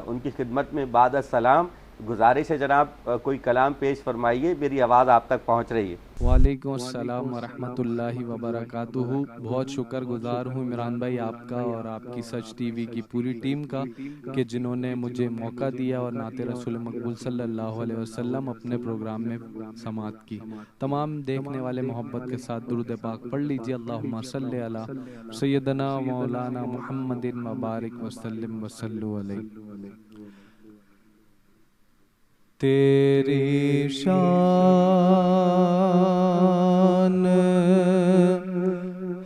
ان کی خدمت میں بعد السلام گزارش ہے جناب کوئی کلام پیش فرمائیے، میری آواز آپ تک پہنچ رہی ہے. وعلیکم السلام ورحمۃ اللہ وبرکاتہ. بہت شکر گزار ہوں عمران بھائی آپ کا اور آپ کی سچ ٹی وی کی پوری ٹیم کا کہ جنہوں نے مجھے موقع دیا اور نعت رسول مقبول صلی اللہ علیہ وسلم اپنے پروگرام میں سماعت کی. تمام دیکھنے والے محبت کے ساتھ درود پاک پڑھ لیجیے. اللہم صلی علی سیدنا مولانا محمد مبارک وسلم وصلو علیہ. تیری شان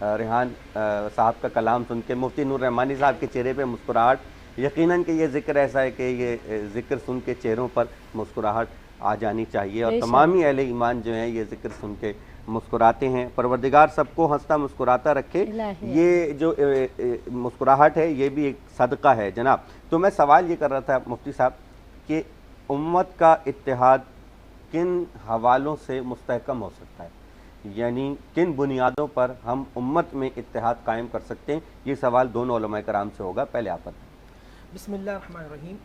ریحان صاحب کا کلام سن کے مفتی نور رحمانی صاحب کے چہرے پہ مسکراہٹ، یقیناً کہ یہ ذکر ایسا ہے کہ یہ ذکر سن کے چہروں پر مسکراہٹ آ جانی چاہیے، اور تمام ہی اہل ایمان جو ہیں یہ ذکر سن کے مسکراتے ہیں۔ پروردگار سب کو ہنستا مسکراتا رکھے۔ یہ جو مسکراہٹ ہے یہ بھی ایک صدقہ ہے جناب۔ تو میں سوال یہ کر رہا تھا مفتی صاحب کہ امت کا اتحاد کن حوالوں سے مستحکم ہو سکتا ہے، یعنی کن بنیادوں پر ہم امت میں اتحاد قائم کر سکتے ہیں؟ یہ سوال دونوں علماء کرام سے ہوگا، پہلے آپ بتائیں۔ بسم اللہ الرحمن الرحیم۔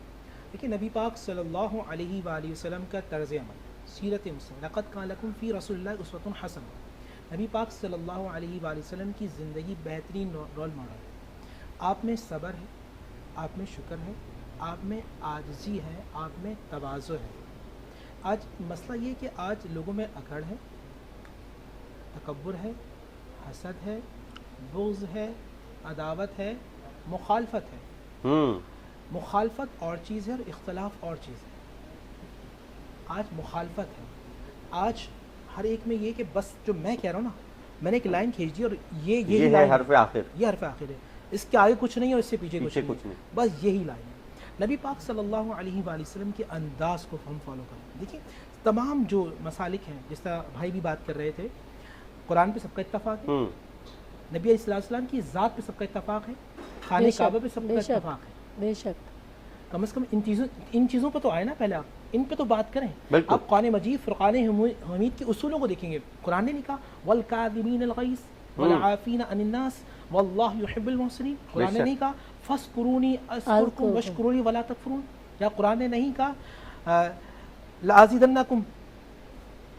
دیکھیں نبی پاک صلی اللہ علیہ وآلہ وسلم کا طرز عمل، سیرت مسلم، لقد کان لکم فی رسول اللہ اسوۃ حسنہ، نبی پاک صلی اللہ علیہ وآلہ وسلم کی زندگی بہترین رول ماڈل ہے۔ آپ میں صبر ہے، آپ میں شکر ہے، آپ میں عاجزی ہے، آپ میں تواضع ہے۔ آج مسئلہ یہ کہ آج لوگوں میں اکڑ ہے، تکبر ہے، حسد ہے، بغض ہے، عداوت ہے، مخالفت ہے۔ مخالفت اور چیز ہے اور اختلاف اور چیز ہے۔ آج مخالفت ہے، آج ہر ایک میں یہ کہ بس جو میں کہہ رہا ہوں نا، میں نے ایک لائن کھینچ دی اور یہ ہے حرف آخر، یہ حرف آخر ہے، اس کے آگے کچھ نہیں اور اس سے پیچھے کچھ نہیں، بس یہی لائن ہے۔ نبی پاک صلی اللہ علیہ وآلہ وسلم کے انداز کو ہم فالو کریں۔ دیکھیں تمام جو مسالک ہیں، جس طرح بھائی بھی بات کر رہے تھے، قرآن پہ سب کا اتفاق ہے، نبی علیہ السلام کی ذات پہ سب کا اتفاق ہے، خانہ کعبہ پہ سب کا اتفاق ہے۔ بے شک کم از کم ان چیزوں پہ تو آئے نا، پہلے آپ ان پہ تو بات کریں۔ آپ قرآن مجید فرقان حمید کے اصولوں کو دیکھیں گے، قرآن نے لکھا وَالْكَاظِمِينَ الْغَيْظَ وَالْعَافِينَ عَنِ النَّاسِ وَاللَّهُ يُحِبُّ الْمُحْسِنِينَ۔ قرآن نے نہیں کہا فَاسْكُرُونِي أَذْكُرْكُمْ وَاشْكُرُوا لِي وَلَا تَكْفُرُونَ، یا قرآن نے نہیں کہا لَأَزِيدَنَّكُمْ،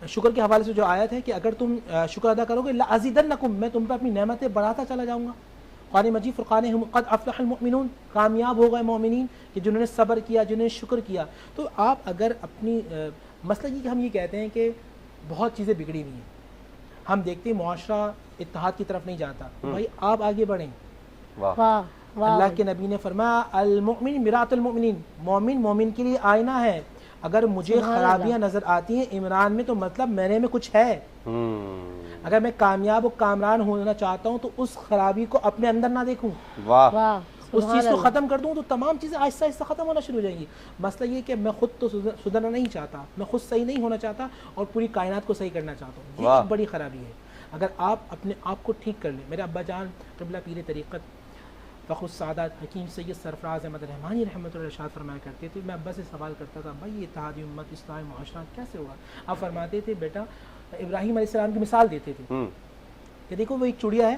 شکر کے حوالے سے جو آیت ہے کہ اگر تم شکر ادا کرو گے لَأَزِيدَنَّكُمْ، میں تم پہ اپنی نعمتیں بڑھاتا چلا جاؤں گا۔ قرآن مجید فرقان قد افلح المؤمنون، کامیاب ہو گئے مومنین کہ جنہوں نے صبر کیا، جنہوں نے شکر کیا۔ تو آپ اگر اپنی مسئلہ یہ کہ ہم یہ کہتے ہیں کہ بہت چیزیں بگڑی ہوئی ہیں، ہم دیکھتے ہیں معاشرہ اتحاد کی طرف نہیں جاتا، بھائی آپ آگے بڑھیں۔ اللہ کے نبی نے فرمایا المؤمن مرآۃ المؤمنین، مومن مومن کے لیے آئینہ ہے۔ اگر مجھے خرابیاں نظر آتی ہیں عمران میں تو مطلب میرے میں کچھ ہے۔ اگر میں کامیاب و کامران ہونا چاہتا ہوں تو اس خرابی کو اپنے اندر نہ دیکھوں، اس چیز کو ختم کر دوں، تو تمام چیزیں آہستہ آہستہ ختم ہونا شروع ہو جائیں گی۔ مسئلہ یہ کہ میں خود تو سدھرنا نہیں چاہتا، میں خود صحیح نہیں ہونا چاہتا اور پوری کائنات کو صحیح کرنا چاہتا ہوں، یہ ایک بڑی خرابی ہے۔ اگر آپ اپنے آپ کو ٹھیک کر لیں، میرے ابا جان قبلہ پیر طریقت فخر السعادات حکیم سید سرفراز احمد رحمانی رحمۃ اللہ ارشاد فرمایا کرتے تھے، میں ابا سے سوال کرتا تھا بھائی یہ اتحادی امت اسلامی معاشرہ کیسے ہوگا؟ آپ فرماتے تھے بیٹا، ابراہیم علیہ السلام کی مثال دیتے تھے کہ دیکھو وہ ایک چڑیا ہے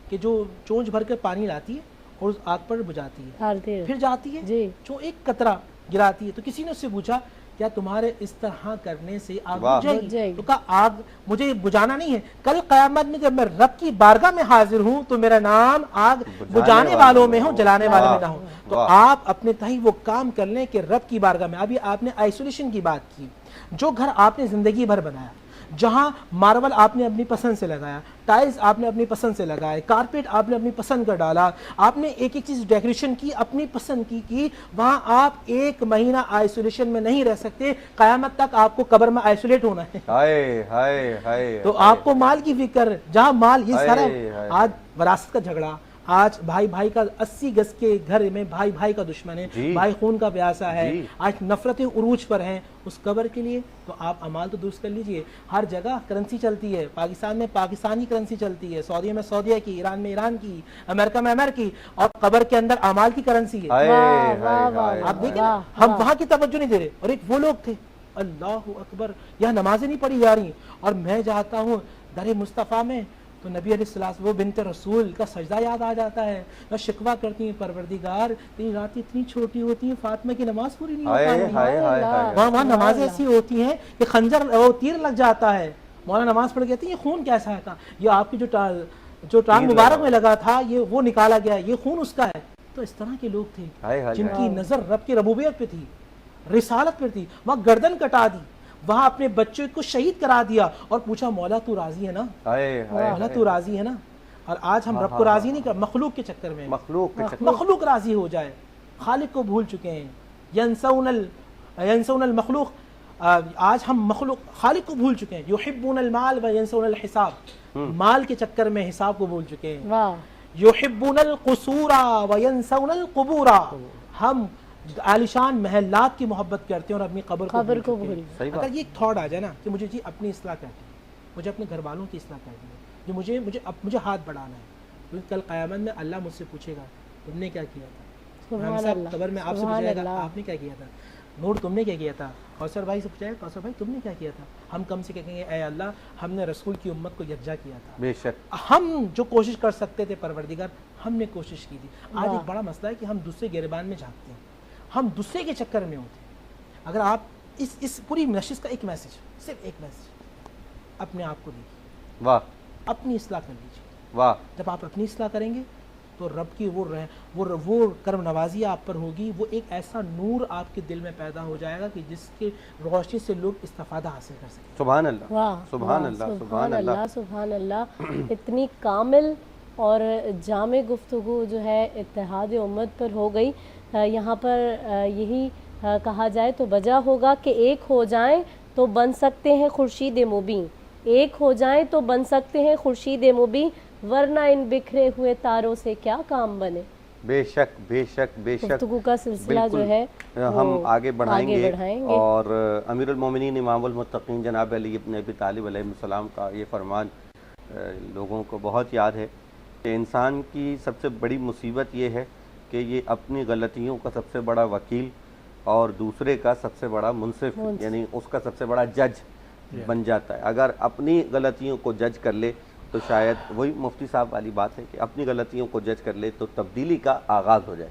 کہ جو چونچ بھر کر پانی لاتی ہے اور اس آگ پر بجھاتی ہے، پھر جاتی ہے جو ایک قطرہ گراتی ہے، تو کسی نے اس سے پوچھا کیا تمہارے اس طرح کرنے سے آگ بجھ جائے گی؟ تو کہا آگ مجھے بجھانا نہیں ہے، کل قیامت میں جب میں رب کی بارگاہ میں حاضر ہوں تو میرا نام آگ بجھانے والوں میں ہوں، جلانے والوں میں نہ ہوں۔ تو آپ اپنے تہی وہ کام کر لیں کہ رب کی بارگاہ میں، ابھی آپ نے آئسولیشن کی بات کی، جو گھر آپ نے زندگی بھر بنایا، جہاں ماربل آپ نے اپنی پسند سے لگایا، ٹائلز آپ نے اپنی پسند سے لگائے، کارپیٹ آپ نے اپنی پسند کا ڈالا، آپ نے ایک ایک چیز ڈیکوریشن کی اپنی پسند کی، وہاں آپ ایک مہینہ آئسولیشن میں نہیں رہ سکتے، قیامت تک آپ کو قبر میں آئسولیٹ ہونا ہے۔ تو آپ کو مال کی فکر، جہاں مال، یہ سارا آج وراثت کا جھگڑا، آج بھائی بھائی کا 80 گز کے گھر میں بھائی بھائی کا دشمن ہے، بھائی خون کا پیاسا ہے، آج نفرتیں عروج پر ہیں اس قبر کے لیے۔ تو آپ اعمال تو درست کر لیجئے۔ ہر جگہ کرنسی چلتی ہے، پاکستان میں پاکستانی کرنسی چلتی ہے، سعودیہ میں سعودیہ کی، ایران میں ایران کی، امریکہ میں امریکی، اور قبر کے اندر اعمال کی کرنسی ہے۔ آپ دیکھیں ہم وہاں کی توجہ نہیں دے رہے، اور ایک وہ لوگ تھے اللہ اکبر یہاں نمازیں نہیں پڑھی جا رہی، اور میں جاتا ہوں در مصطفیٰ میں تو نبی علیہ السلام وہ بنت رسول کا سجدہ یاد آ جاتا ہے، وہ شکوہ کرتی ہیں پروردگار تیری رات اتنی چھوٹی ہوتی ہے، فاطمہ کی نماز پوری نہیں ہوتی، وہاں نمازیں ایسی ہوتی ہیں کہ خنجر تیر لگ جاتا ہے، مولانا نماز پڑھ کہتی ہیں یہ خون کیسا ہے؟ یہ آپ کی جو ٹانگ مبارک میں لگا تھا یہ وہ نکالا گیا، یہ خون اس کا ہے۔ تو اس طرح کے لوگ تھے جن کی نظر رب کی ربوبیت پہ تھی، رسالت پہ تھی، وہاں گردن کٹا دی، وہاں اپنے بچے کو شہید کرا دیا اور پوچھا مولا تو راضی ہے نا، مولا تو راضی ہے نا۔ اور آج ہم رب کو راضی نہیں کر، مخلوق کے چکر میں، مخلوق راضی ہو جائے، خالق کو بھول چکے ہیں، ینسون المخلوق آج ہم مخلوق خالق کو بھول چکے ہیں. یحبون المال و ینسون الحساب, مال کے چکر میں حساب کو بھول چکے ہیں. واہ. یحبون القصور و ینسون القبور, ہم عالیشان محلات کی محبت کرتے ہیں اور اپنی قبر کو بھول چکے ہیں. اگر یہ ایک تھاٹ آ جائے نا کہ مجھے جی اپنی اصلاح کرنی ہے, مجھے اپنے گھر والوں کی اصلاح کرنی ہے, جو مجھے ہاتھ بڑھانا ہے, کیونکہ کل قیامت میں اللہ مجھ سے پوچھے گا تم نے کیا کیا تھا. ہم سب قبر میں آپ سے پوچھے گا آپ نے کیا کیا تھا. نور تم نے کیا کیا تھا. کوثر بھائی سے پوچھا ہے کوثر بھائی تم نے کیا کیا تھا. ہم کم سے کہیں گے اے اللہ ہم نے رسول کی امت کو یکجا کیا تھا. بے شک ہم جو کوشش کر سکتے تھے پروردگار ہم نے کوشش کی تھی. آج ایک بڑا مسئلہ ہے کہ ہم دوسرے گریبان میں جھانکتے ہیں, ہم دوسرے کے چکر میں ہوتے ہیں. اگر آپ اس پوری نشست کا ایک میسج, صرف ایک میسج, اپنے آپ کو دیکھیے, واہ, اپنی اصلاح کر لیجیے. واہ. جب آپ اپنی اصلاح کریں گے تو رب کی وہ کرم نوازی آپ پر ہوگی, وہ ایک ایسا نور آپ کے دل میں پیدا ہو جائے گا کہ جس کی روشنی سے لوگ استفادہ حاصل کر سکیں. سبحان اللہ, واہ, سبحان اللہ, سبحان اللہ, سبحان اللہ. اتنی کامل اور جامع گفتگو جو ہے اتحاد امت پر ہو گئی. یہاں پر یہی کہا جائے تو بجا ہوگا کہ ایک ہو جائیں تو بن سکتے ہیں خورشید مبین, ایک ہو جائیں تو بن سکتے ہیں خورشید مبین, ورنہ ان بکھرے ہوئے تاروں سے کیا کام بنے. بے شک بے شک بے شک. گفتگو کا سلسلہ جو ہے ہم آگے بڑھائیں گے اور امیر المومنین امام المتقین جناب علی ابن ابی طالب علیہ السلام کا یہ فرمان لوگوں کو بہت یاد ہے کہ انسان کی سب سے بڑی مصیبت یہ ہے کہ یہ اپنی غلطیوں کا سب سے بڑا وکیل اور دوسرے کا سب سے بڑا منصف, یعنی اس کا سب سے بڑا جج بن جاتا ہے. اگر اپنی غلطیوں کو جج کر لے تو شاید وہی مفتی صاحب والی بات ہے کہ اپنی غلطیوں کو جج کر لے تو تبدیلی کا آغاز ہو جائے.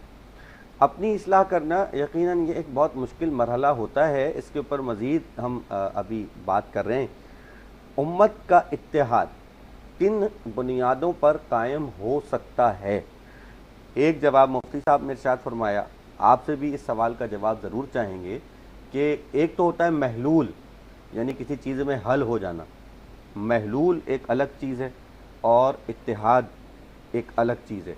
اپنی اصلاح کرنا یقیناً یہ ایک بہت مشکل مرحلہ ہوتا ہے. اس کے اوپر مزید ہم ابھی بات کر رہے ہیں. امت کا اتحاد کن بنیادوں پر قائم ہو سکتا ہے. ایک جواب مفتی صاحب نے ارشاد فرمایا, آپ سے بھی اس سوال کا جواب ضرور چاہیں گے کہ ایک تو ہوتا ہے محلول, یعنی کسی چیز میں حل ہو جانا. محلول ایک الگ چیز ہے اور اتحاد ایک الگ چیز ہے.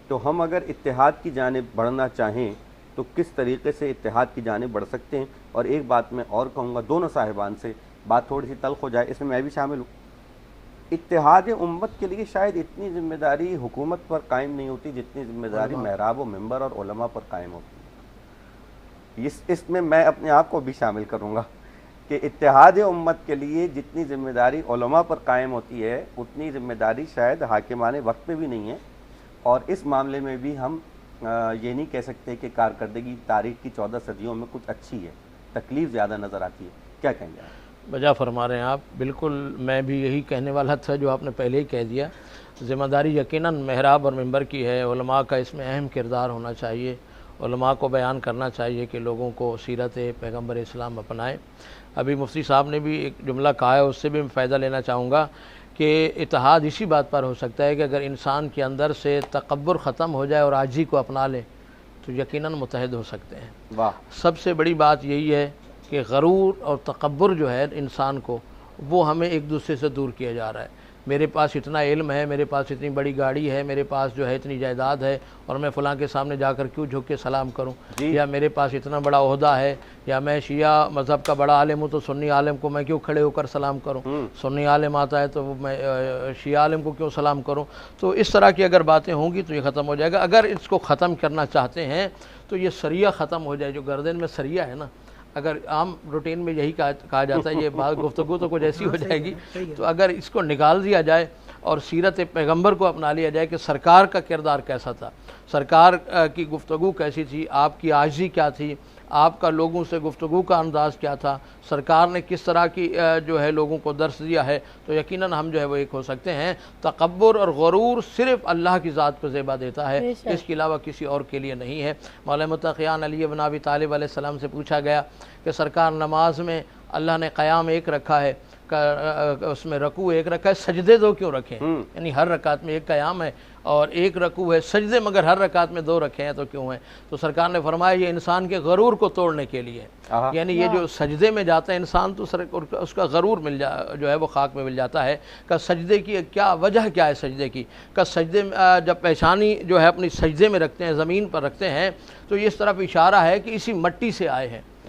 تو ہم اگر اتحاد کی جانب بڑھنا چاہیں تو کس طریقے سے اتحاد کی جانب بڑھ سکتے ہیں. اور ایک بات میں اور کہوں گا, دونوں صاحبان سے بات تھوڑی سی تلخ ہو جائے, اس میں بھی شامل ہوں. اتحاد امت کے لیے شاید اتنی ذمہ داری حکومت پر قائم نہیں ہوتی جتنی ذمہ داری محراب و منبر اور علماء پر قائم ہوتی ہے. اس میں اپنے آپ کو بھی شامل کروں گا کہ اتحاد امت کے لیے جتنی ذمہ داری علماء پر قائم ہوتی ہے اتنی ذمہ داری شاید حاکمان وقت پہ بھی نہیں ہے. اور اس معاملے میں بھی ہم یہ نہیں کہہ سکتے کہ کارکردگی تاریخ کی 14 صدیوں میں کچھ اچھی ہے, تکلیف زیادہ نظر آتی ہے. کیا کہیں گے آپ؟ بجا فرما رہے ہیں آپ. بالکل میں بھی یہی کہنے والا تھا جو آپ نے پہلے ہی کہہ دیا. ذمہ داری یقیناً محراب اور منبر کی ہے. علماء کا اس میں اہم کردار ہونا چاہیے. علماء کو بیان کرنا چاہیے کہ لوگوں کو سیرت پیغمبر اسلام اپنائیں. ابھی مفتی صاحب نے بھی ایک جملہ کہا ہے, اس سے بھی میں فائدہ لینا چاہوں گا کہ اتحاد اسی بات پر ہو سکتا ہے کہ اگر انسان کے اندر سے تکبر ختم ہو جائے اور عاجزی کو اپنا لے تو یقیناً متحد ہو سکتے ہیں. واہ. سب سے بڑی بات یہی ہے کہ غرور اور تکبر جو ہے انسان کو, وہ ہمیں ایک دوسرے سے دور کیا جا رہا ہے. میرے پاس اتنا علم ہے, میرے پاس اتنی بڑی گاڑی ہے, میرے پاس جو ہے اتنی جائیداد ہے, اور میں فلاں کے سامنے جا کر کیوں جھک کے سلام کروں, یا میرے پاس اتنا بڑا عہدہ ہے, یا میں شیعہ مذہب کا بڑا عالم ہوں تو سنی عالم کو میں کیوں کھڑے ہو کر سلام کروں, سنی عالم آتا ہے تو میں شیعہ عالم کو کیوں سلام کروں. تو اس طرح کی اگر باتیں ہوں گی تو یہ ختم ہو جائے گا. اگر اس کو ختم کرنا چاہتے ہیں تو یہ سریہ ختم ہو جائے. جو گردن میں سریہ ہے نا, اگر عام روٹین میں یہی کہا جاتا ہے, یہ بات گفتگو تو کچھ ایسی ہو جائے گی. تو اگر اس کو نکال دیا جائے اور سیرت پیغمبر کو اپنا لیا جائے کہ سرکار کا کردار کیسا تھا, سرکار کی گفتگو کیسی تھی, آپ کی عاجزی کیا تھی, آپ کا لوگوں سے گفتگو کا انداز کیا تھا, سرکار نے کس طرح کی جو ہے لوگوں کو درس دیا ہے, تو یقیناً ہم جو ہے وہ ایک ہو سکتے ہیں. تکبر اور غرور صرف اللہ کی ذات کو زیبا دیتا ہے, اس کے علاوہ کسی اور کے لیے نہیں ہے. مولا متقیان علی بن ابی طالب علیہ السلام سے پوچھا گیا کہ سرکار نماز میں اللہ نے قیام ایک رکھا ہے, اس میں رکوع ایک رکھا ہے, سجدے دو کیوں رکھے ہیں؟ یعنی ہر رکعت میں ایک قیام ہے اور ایک رکوع ہے, سجدے مگر ہر رکعت میں 2 رکھے ہیں تو کیوں ہیں؟ تو سرکار نے فرمایا یہ انسان کے غرور کو توڑنے کے لیے. یعنی یہ جو سجدے میں جاتا ہے انسان تو اس کا غرور جو ہے وہ خاک میں مل جاتا ہے. کہ سجدے کی کیا وجہ کیا ہے سجدے کی؟ کہ سجدے جب پیشانی جو ہے اپنی سجدے میں رکھتے ہیں, زمین پر رکھتے ہیں, تو اس طرف اشارہ ہے کہ اسی مٹی سے آئے ہیں.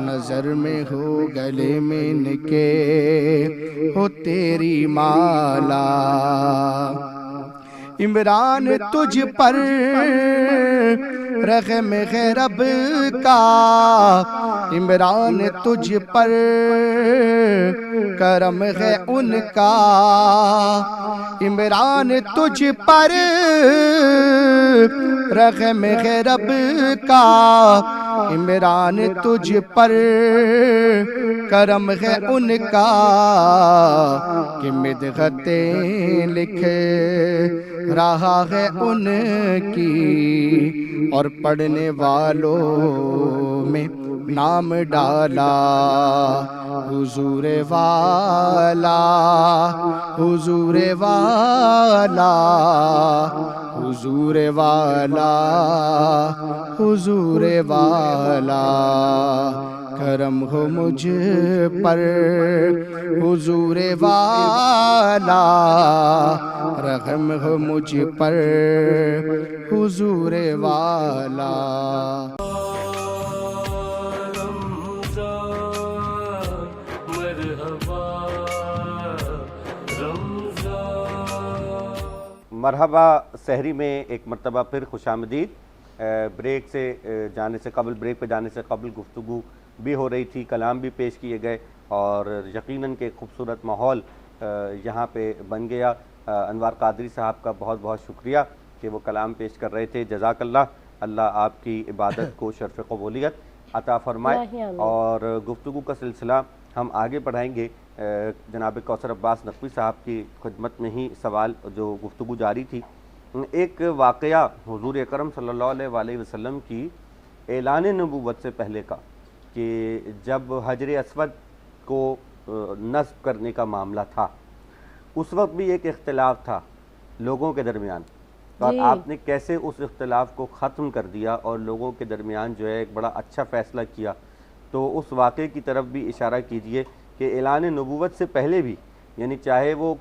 نظر میں ہو گلے میں ان کے ہو تیری مالا عمران تجھ پر رحم ہے رب کا عمران تجھ پر کرم ہے ان کا عمران تجھ پر رحم ہے رب کا عمران تجھ پر کرم ہے ان کا کہ مدحتیں لکھ رہا ہے ان کی اور پڑھنے والوں میں نام ڈالا حضور والا حضور والا حضور والا حضور والا کرم ہو مجھ پر حضور والا رحم ہو مجھ پر حضور والا مرحبا سحری میں ایک مرتبہ پھر خوش آمدید۔ بریک سے جانے سے قبل، بریک پہ جانے سے قبل گفتگو بھی ہو رہی تھی، کلام بھی پیش کیے گئے اور یقیناً کہ خوبصورت ماحول یہاں پہ بن گیا۔ انوار قادری صاحب کا بہت بہت شکریہ کہ وہ کلام پیش کر رہے تھے، جزاک اللہ۔ اللہ آپ کی عبادت کو شرف قبولیت عطا فرمائے۔ اور گفتگو کا سلسلہ ہم آگے بڑھائیں گے۔ جناب کوثر عباس نقوی صاحب کی خدمت میں ہی سوال جو گفتگو جاری تھی، ایک واقعہ حضور اکرم صلی اللہ علیہ وآلہ وسلم کی اعلان نبوت سے پہلے کا، کہ جب حجر اسود کو نصب کرنے کا معاملہ تھا، اس وقت بھی ایک اختلاف تھا لوگوں کے درمیان، اور آپ نے کیسے اس اختلاف کو ختم کر دیا اور لوگوں کے درمیان جو ہے ایک بڑا اچھا فیصلہ کیا۔ تو اس واقعے کی طرف بھی اشارہ کیجئے کہ اعلان نبوت سے پہلے بھی، یعنی چاہے وہ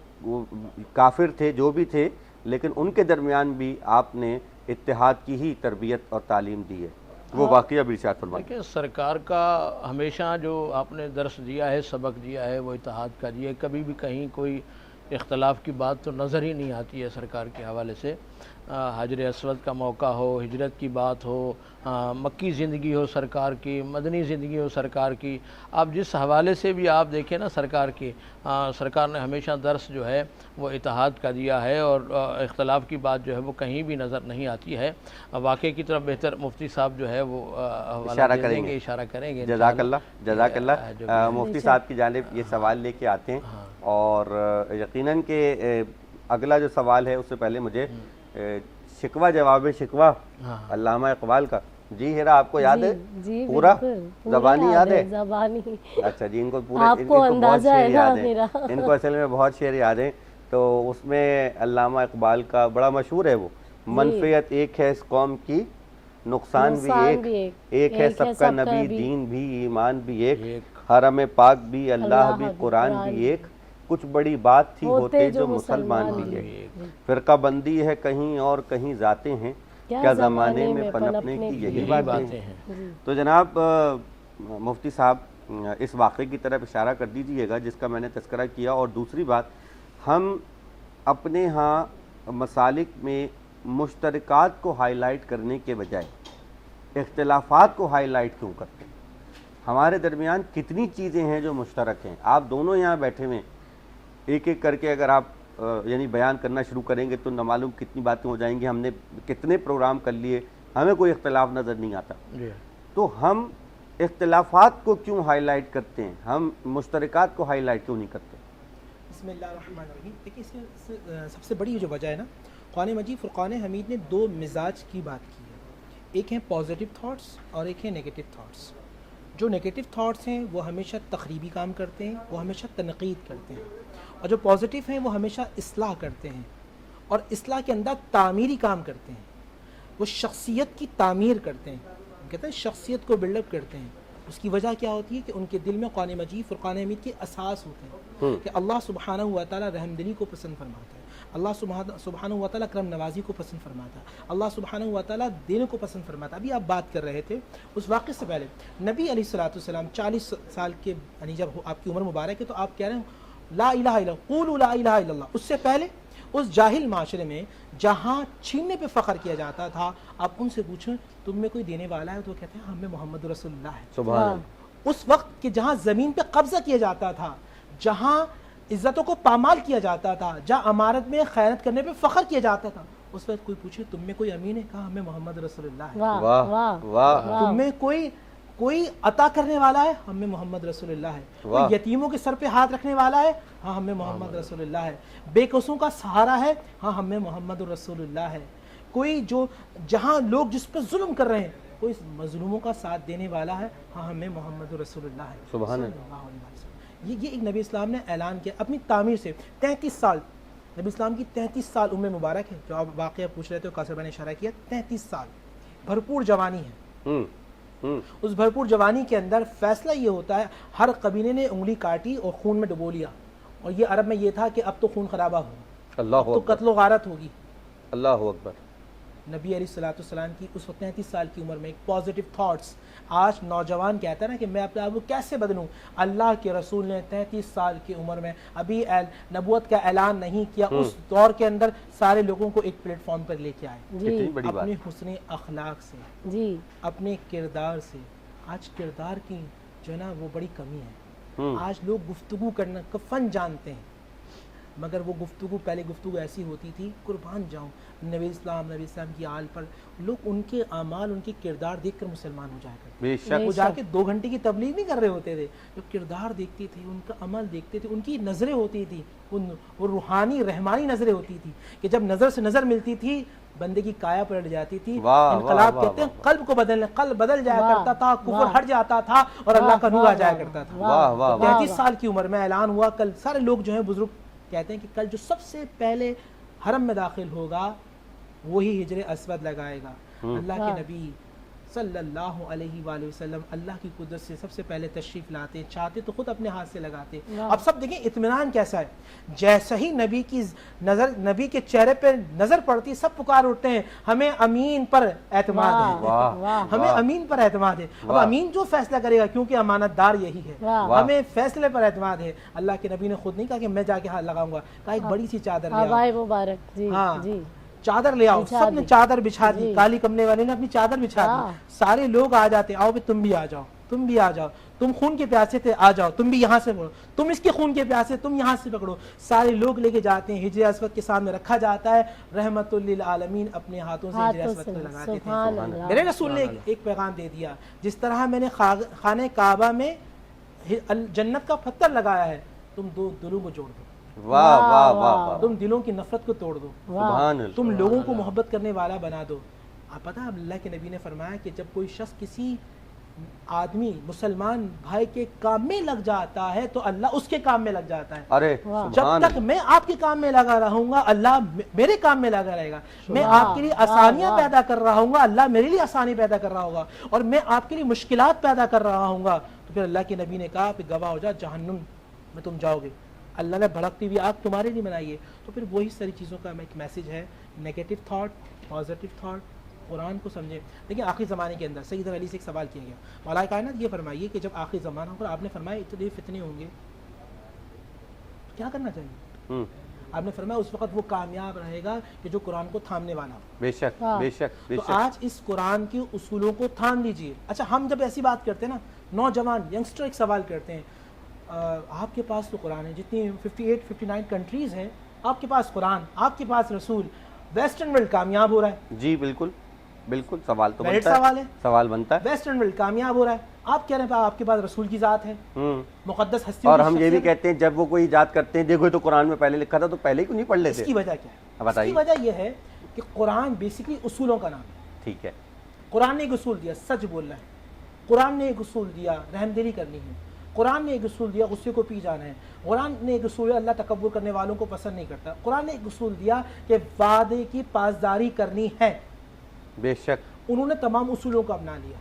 کافر تھے جو بھی تھے، لیکن ان کے درمیان بھی آپ نے اتحاد کی ہی تربیت اور تعلیم دی ہے، وہ واقعہ بھی ارشاد فرمائیں۔ دیکھیں، سرکار کا ہمیشہ جو آپ نے درس دیا ہے، سبق دیا ہے، وہ اتحاد کا دیا ہے۔ کبھی بھی کہیں کوئی اختلاف کی بات تو نظر ہی نہیں آتی ہے سرکار کے حوالے سے۔ حجر اسود کا موقع ہو، ہجرت کی بات ہو، مکی زندگی ہو سرکار کی، مدنی زندگی ہو سرکار کی، آپ جس حوالے سے بھی آپ دیکھیں نا سرکار کی، سرکار نے ہمیشہ درس جو ہے وہ اتحاد کا دیا ہے، اور اختلاف کی بات جو ہے وہ کہیں بھی نظر نہیں آتی ہے۔ واقعے کی طرف بہتر مفتی صاحب جو ہے وہ اشارہ کریں گے۔ جزاک اللہ، جزاک اللہ۔ مفتی صاحب کی جانب یہ سوال لے کے آتے ہیں، اور یقیناً کہ اگلا جو سوال ہے اس سے پہلے مجھے شکوہ جواب شکوہ علامہ اقبال کا، جی ہیرا آپ کو یاد ہے؟ پورا زبانی یاد ہے؟ زبانی۔ اچھا جی، ان کو پورے بہت شعر یاد ہیں، ان کو اصل میں بہت شعر یاد ہیں۔ تو اس میں علامہ اقبال کا بڑا مشہور ہے وہ، منفعت ایک ہے اس قوم کی، نقصان بھی ایک ہے، سب کا نبی دین بھی ایمان بھی ایک، حرم پاک بھی اللہ بھی قرآن بھی ایک، کچھ بڑی بات تھی ہوتے جو مسلمان بھی ایک، فرقہ بندی ہے کہیں اور کہیں ذاتیں ہیں، کیا زمانے میں پنپنے کی یہی باتیں ہیں۔ تو جناب مفتی صاحب اس واقعے کی طرف اشارہ کر دیجئے گا جس کا میں نے تذکرہ کیا۔ اور دوسری بات، ہم اپنے ہاں مسالک میں مشترکات کو ہائی لائٹ کرنے کے بجائے اختلافات کو ہائی لائٹ کیوں کرتے ہیں؟ ہمارے درمیان کتنی چیزیں ہیں جو مشترک ہیں۔ آپ دونوں یہاں بیٹھے ہوئے ایک ایک کر کے اگر آپ یعنی بیان کرنا شروع کریں گے تو نہ معلوم کتنی باتیں ہو جائیں گی۔ ہم نے کتنے پروگرام کر لیے، ہمیں کوئی اختلاف نظر نہیں آتا۔ تو ہم اختلافات کو کیوں ہائی لائٹ کرتے ہیں، ہم مشترکات کو ہائی لائٹ کیوں نہیں کرتے؟ بسم اللہ الرحمن الرحیم۔ دیکھیں، اس میں سب سے بڑی جو وجہ ہے نا، قرآن مجید فرقان حمید نے دو مزاج کی بات کی ہے، ایک ہیں پازیٹیو تھاٹس اور ایک ہیں نیگیٹو تھاٹس۔ جو نیگیٹو تھاٹس ہیں وہ ہمیشہ تخریبی کام کرتے ہیں، وہ ہمیشہ تنقید کرتے ہیں، اور جو پازیٹیو ہیں وہ ہمیشہ اصلاح کرتے ہیں، اور اصلاح کے اندر تعمیری کام کرتے ہیں، وہ شخصیت کی تعمیر کرتے ہیں، کہتے ہیں شخصیت کو بلڈ اپ کرتے ہیں۔ اس کی وجہ کیا ہوتی ہے کہ ان کے دل میں قرآن مجید فرقان حمید کے اساس ہوتے ہیں کہ اللہ سبحانہ و تعالی رحم دلی کو پسند فرماتا ہے۔ اللہ سبحانہ و تعالیٰ کرم نوازی کو پسند فرماتا ہے، اللہ سبحانہ و تعالیٰ دینے کو پسند فرماتا ہے۔ ابھی آپ بات کر رہے تھے اس واقعے سے پہلے، نبی علیہ الصلوۃ والسلام 40 سال کے یعنی جب آپ کی عمر مبارک ہے تو آپ کہہ رہے ہیں لا الہ الا قولوا لا الہ الا اللہ۔ اس سے پہلے اس جاہل معاشرے میں جہاں چھیننے پہ فخر کیا جاتا تھا، آپ ان سے پوچھیں تم میں کوئی دینے والا ہے تو وہ کہتے ہیں ہمیں محمد رسول اللہ ہے۔ سبحان اللہ۔ اس وقت کہ جہاں زمین پہ قبضہ کیا جاتا تھا، جہاں عزتوں کو پامال کیا جاتا تھا، جہاں امارت میں خیانت کرنے پہ فخر کیا جاتا تھا، اس وقت کوئی پوچھے تم میں کوئی امین ہے، کہا ہمیں محمد رسول اللہ ہے۔ واہ واہ واہ واہ تم میں کوئی عطا کرنے والا ہے، ہمیں محمد رسول اللہ ہے۔ کوئی یتیموں کے سر پہ ہاتھ رکھنے والا ہے، ہاں ہمیں محمد رسول اللہ ہے۔ بے قصوں کا سہارا ہے، ہاں ہمیں محمد رسول اللہ ہے۔ کوئی جو جہاں لوگ جس پہ ظلم کر رہے ہیں، کوئی مظلوموں کا ساتھ دینے والا ہے، ہاں ہمیں محمد رسول اللہ ہے۔ سبحان صلی اللہ علیہ وسلم۔ یہ ایک نبی اسلام نے اعلان کیا اپنی تعمیر سے 33 سال، نبی اسلام کی 33 سال عمر مبارک ہے، جو آپ واقعہ پوچھ رہے تھے قاسر بھائی نے اشارہ کیا، 33 سال بھرپور جوانی ہے۔ اس بھرپور جوانی کے اندر فیصلہ یہ ہوتا ہے، ہر قبیلے نے انگلی کاٹی اور خون میں ڈبو لیا، اور یہ عرب میں یہ تھا کہ اب تو خون خرابہ ہوگا، اللہ اب تو اکبر، قتل و غارت ہوگی۔ اللہ اکبر۔ نبی علیہ الصلوۃ والسلام کی اس وقت 33 سال کی عمر میں ایک پازیٹیو تھاٹس، آج نوجوان کہتا ہے نا کہ میں اپنے آپ کو کیسے بدلوں، اللہ کے رسول نے 33 سال کی عمر میں ابھی نبوت کا اعلان نہیں کیا، اس دور کے اندر سارے لوگوں کو ایک پلیٹ فارم پر لے کے آئے، کتنی بڑی بات۔ اپنے حسن اخلاق سے، جی اپنے کردار سے۔ آج کردار کی جو ہے نا وہ بڑی کمی ہے، آج لوگ گفتگو کرنا کا فن جانتے ہیں، مگر وہ گفتگو پہلے گفتگو ایسی ہوتی تھی، قربان جاؤں نبی اسلام کی آل پر لوگ ان کے اعمال، ان کے کردار دیکھ کر مسلمان ہو جایا کرتے، بے شک۔ وہ جا کے 2 گھنٹے کی تبلیغ نہیں کر رہے ہوتے تھے، جو کردار دیکھتے تھے، ان کا عمل دیکھتے تھے، ان کی نظریں ہوتی تھی، وہ روحانی رحمانی نظریں ہوتی تھی کہ جب نظر سے نظر ملتی تھی بندے کی کایا پلٹ جاتی تھی۔ انقلاب کہتے ہیں قلب کو بدلنے، قلب بدل جایا کرتا تھا، کفر ہٹ جاتا تھا اور اللہ کا نور آ جایا کرتا تھا۔ 33 سال کی عمر میں اعلان ہوا، کل سارے لوگ جو ہیں بزرگ کہتے ہیں کہ کل جو سب سے پہلے حرم میں داخل ہوگا وہی حجر اسود لگائے گا۔ اللہ کے نبی صلی اللہ علیہ وآلہ وسلم اللہ کی قدرت سے سب سے پہلے تشریف لاتے، چاہتے تو خود اپنے ہاتھ سے لگاتے۔ اب سب دیکھیں اطمینان کیسا ہے، جیسے ہی نبی کی نظر، نبی کے چہرے پہ نظر پڑتی، سب پکار اٹھتے ہیں ہمیں امین پر اعتماد ہے، ہمیں امین پر اعتماد ہے۔ اب امین جو فیصلہ کرے گا، کیونکہ امانت دار یہی ہے، ہمیں فیصلے پر اعتماد ہے۔ اللہ کے نبی نے خود نہیں کہا کہ میں جا کے ہاتھ لگاؤں گا، کہا ایک بڑی سی چادر لے آؤ، مبارک، جی جی چادر لے آؤ، سب نے چادر بچھا دی، کالی کمنے والے نے اپنی چادر بچھا دی، سارے لوگ آ جاتے، آؤ بھی تم بھی آ جاؤ، تم بھی آ جاؤ، تم خون کے پیاسے تھے آ جاؤ، تم بھی یہاں سے پکڑو، تم اس کے خون کے پیاسے تم یہاں سے پکڑو، سارے لوگ لے کے جاتے ہیں، حجر اسود کے سامنے رکھا جاتا ہے، رحمت للعالمین اپنے ہاتھوں سے حجر اسود کو لگاتے تھے۔ میرے رسول نے ایک پیغام دے دیا، جس طرح میں نے خانہ کعبہ میں جنت کا پتھر لگایا ہے، تم دو دلوں کو جوڑ دو، واہ واہ واہ، تم دلوں کی نفرت کو توڑ دو، سبحان اللہ، تم لوگوں کو محبت کرنے والا بنا دو۔ آپ پتہ اللہ کے نبی نے فرمایا کہ جب کوئی شخص کسی آدمی مسلمان بھائی کے کام میں لگ جاتا ہے تو اللہ اس کے کام میں لگ جاتا ہے۔ ارے جب تک میں آپ کے کام میں لگا رہوں گا اللہ میرے کام میں لگا رہے گا، میں آپ کے لیے آسانیاں پیدا کر رہا ہوں گا اللہ میرے لیے آسانی پیدا کر رہا ہوگا، اور میں آپ کے لیے مشکلات پیدا کر رہا ہوں گا۔ تو پھر اللہ کے نبی نے کہا کہ گواہ ہو جا جہنم میں تم جاؤ گے، اللہ نے بھڑکتی ہوئی آگ تمہارے لیے بنائی ہے۔ تو پھر وہی ساری چیزوں کا ایک میسج ہے، نیگیٹو تھاٹ، پازیٹیو تھاٹ، قرآن کو سمجھیں۔ دیکھیں آخری زمانے کے اندر سیدنا علی سے ایک سوال کیا گیا، مولا کائنات یہ فرمائیے کہ جب آخری زمانہ ہوگا، آپ نے فرمایا اتنے فتنے ہوں گے، کیا کرنا چاہیے؟ آپ نے فرمایا اس وقت وہ کامیاب رہے گا کہ جو قرآن کو تھامنے والا ہو۔ بے شک بے شک بے تو شک۔ آج اس قرآن کے اصولوں کو تھام لیجئے۔ اچھا ہم جب ایسی بات کرتے ہیں نا، نوجوان ینگسٹر ایک سوال کرتے ہیں، آپ کے پاس تو قرآن ہے، جتنی 58 59 کنٹریز ہیں، آپ کے پاس قرآن، آپ کے پاس رسول، ویسٹرن ورلڈ کامیاب ہو رہا ہے۔ جی بالکل بالکل، سوال تو ویلڈ بنتا سوال ہے، ہے، سوال بنتا ہے۔ ویسٹرن ورلڈ کامیاب ہو رہا ہے، آپ کہہ رہے ہیں آپ کے پاس رسول کی ذات ہے، مقدس ہستی، اور ہم یہ بھی کہتے ہیں جب وہ کوئی ایجاد کرتے ہیں دیکھو تو قرآن میں پہلے لکھا تھا تو پہلے کیوں نہیں پڑھ لیتے؟ اس کی وجہ کیا ہے؟ اس بتائیے۔ کی وجہ یہ ہے کہ قرآن بیسیکلی اصولوں کا نام ہے۔ ٹھیک ہے، قرآن نے ایک اصول دیا سچ بولنا ہے، قرآن نے ایک اصول دیا رحم دلی کرنی ہے، قرآن نے ایک اصول دیا غصے کو پی جانا ہے، قرآن نے ایک اصول دیا اللہ تکبر کرنے والوں کو پسند نہیں کرتا، قرآن نے ایک اصول دیا کہ وعدے کی پاسداری کرنی ہے۔ بے شک۔ انہوں نے تمام اصولوں کو اپنا لیا۔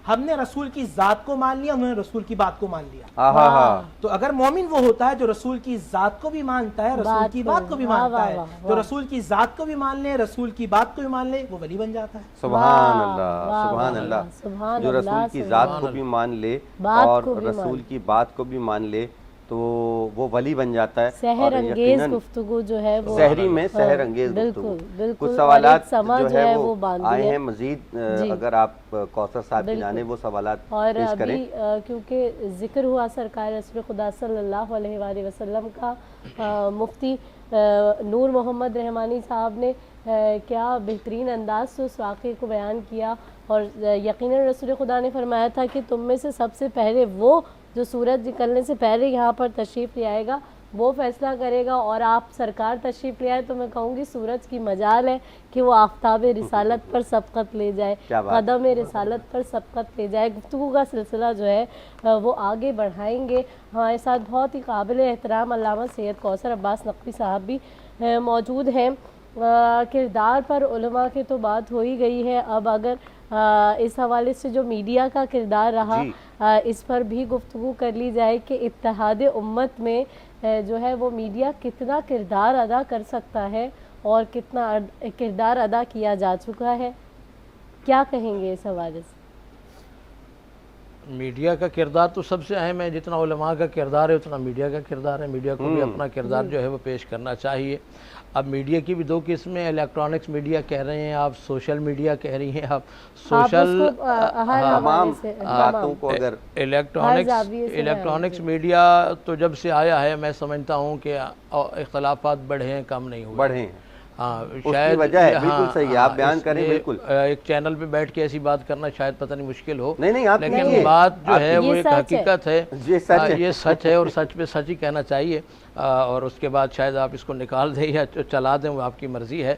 ہم نے رسول کی ذات کو مان لیا, انہوں نے رسول کی بات کو مان لیا. تو اگر مومن وہ ہوتا ہے جو رسول کی ذات کو بھی مانتا ہے, رسول کی بات کو بھی مانتا ہے, جو رسول کی ذات کو بھی مان لے, رسول کی بات کو بھی مان لے, وہ ولی بن جاتا ہے. سبحان اللہ, سبحان اللہ. جو رسول کی ذات کو بھی مان لے اور رسول کی بات کو بھی مان لے تو وہ ولی بن جاتا ہے. سحر انگیز گفتگو جو ہے وہ سحری میں سحر انگیز گفتگو. کچھ سوالات جو ہے وہ آئے ہیں مزید, اگر آپ کوثر صاحب کی جانب وہ سوالات پیش کریں. اور کیونکہ ذکر ہوا سرکار رسول خدا صلی اللہ علیہ وآلہ وسلم کا, مفتی نور محمد رحمانی صاحب نے کیا بہترین انداز سے اس واقعے کو بیان کیا, اور یقیناً رسول خدا نے فرمایا تھا کہ تم میں سے سب سے پہلے وہ جو سورج نکلنے سے پہلے یہاں پر تشریف لے آئے گا وہ فیصلہ کرے گا. اور آپ سرکار تشریف لے آئے تو میں کہوں گی سورج کی مجال ہے کہ وہ آفتاب رسالت پر سبقت لے جائے, قدم رسالت پر سبقت لے جائے. گفتگو کا سلسلہ جو ہے وہ آگے بڑھائیں گے. ہمارے ساتھ بہت ہی قابل احترام علامہ سید کوثر عباس نقوی صاحب بھی موجود ہیں. کردار پر علماء کی تو بات ہو ہی گئی ہے, اب اگر اس حوالے سے جو میڈیا کا کردار رہا اس پر بھی گفتگو کر لی جائے کہ اتحاد امت میں جو ہے وہ میڈیا کتنا کردار ادا کر سکتا ہے اور کتنا کردار ادا کیا جا چکا ہے, کیا کہیں گے اس حوالے سے؟ میڈیا کا کردار تو سب سے اہم ہے, جتنا علماء کا کردار ہے اتنا میڈیا کا کردار ہے. میڈیا کو بھی اپنا کردار جو ہے وہ پیش کرنا چاہیے. اب میڈیا کی بھی دو قسمیں, الیکٹرانکس میڈیا کہہ رہے ہیں آپ, سوشل میڈیا کہہ رہی ہیں آپ. سوشل تمام باتوں کو اگر الیکٹرانکس میڈیا تو جب سے آیا ہے میں سمجھتا ہوں کہ اختلافات بڑھے ہیں, کم نہیں ہوئے, بڑھے ہیں. شاید وجہ ہے, بالکل صحیح ہے, آپ بیان کریں. بالکل ایک چینل پہ بیٹھ کے ایسی بات کرنا شاید پتہ نہیں مشکل ہو, نہیں آپ لیکن بات جو ہے وہ ایک حقیقت ہے, یہ سچ ہے اور سچ پہ سچ ہی کہنا چاہیے. اور اس کے بعد شاید آپ اس کو نکال دیں یا چلا دیں, وہ آپ کی مرضی ہے.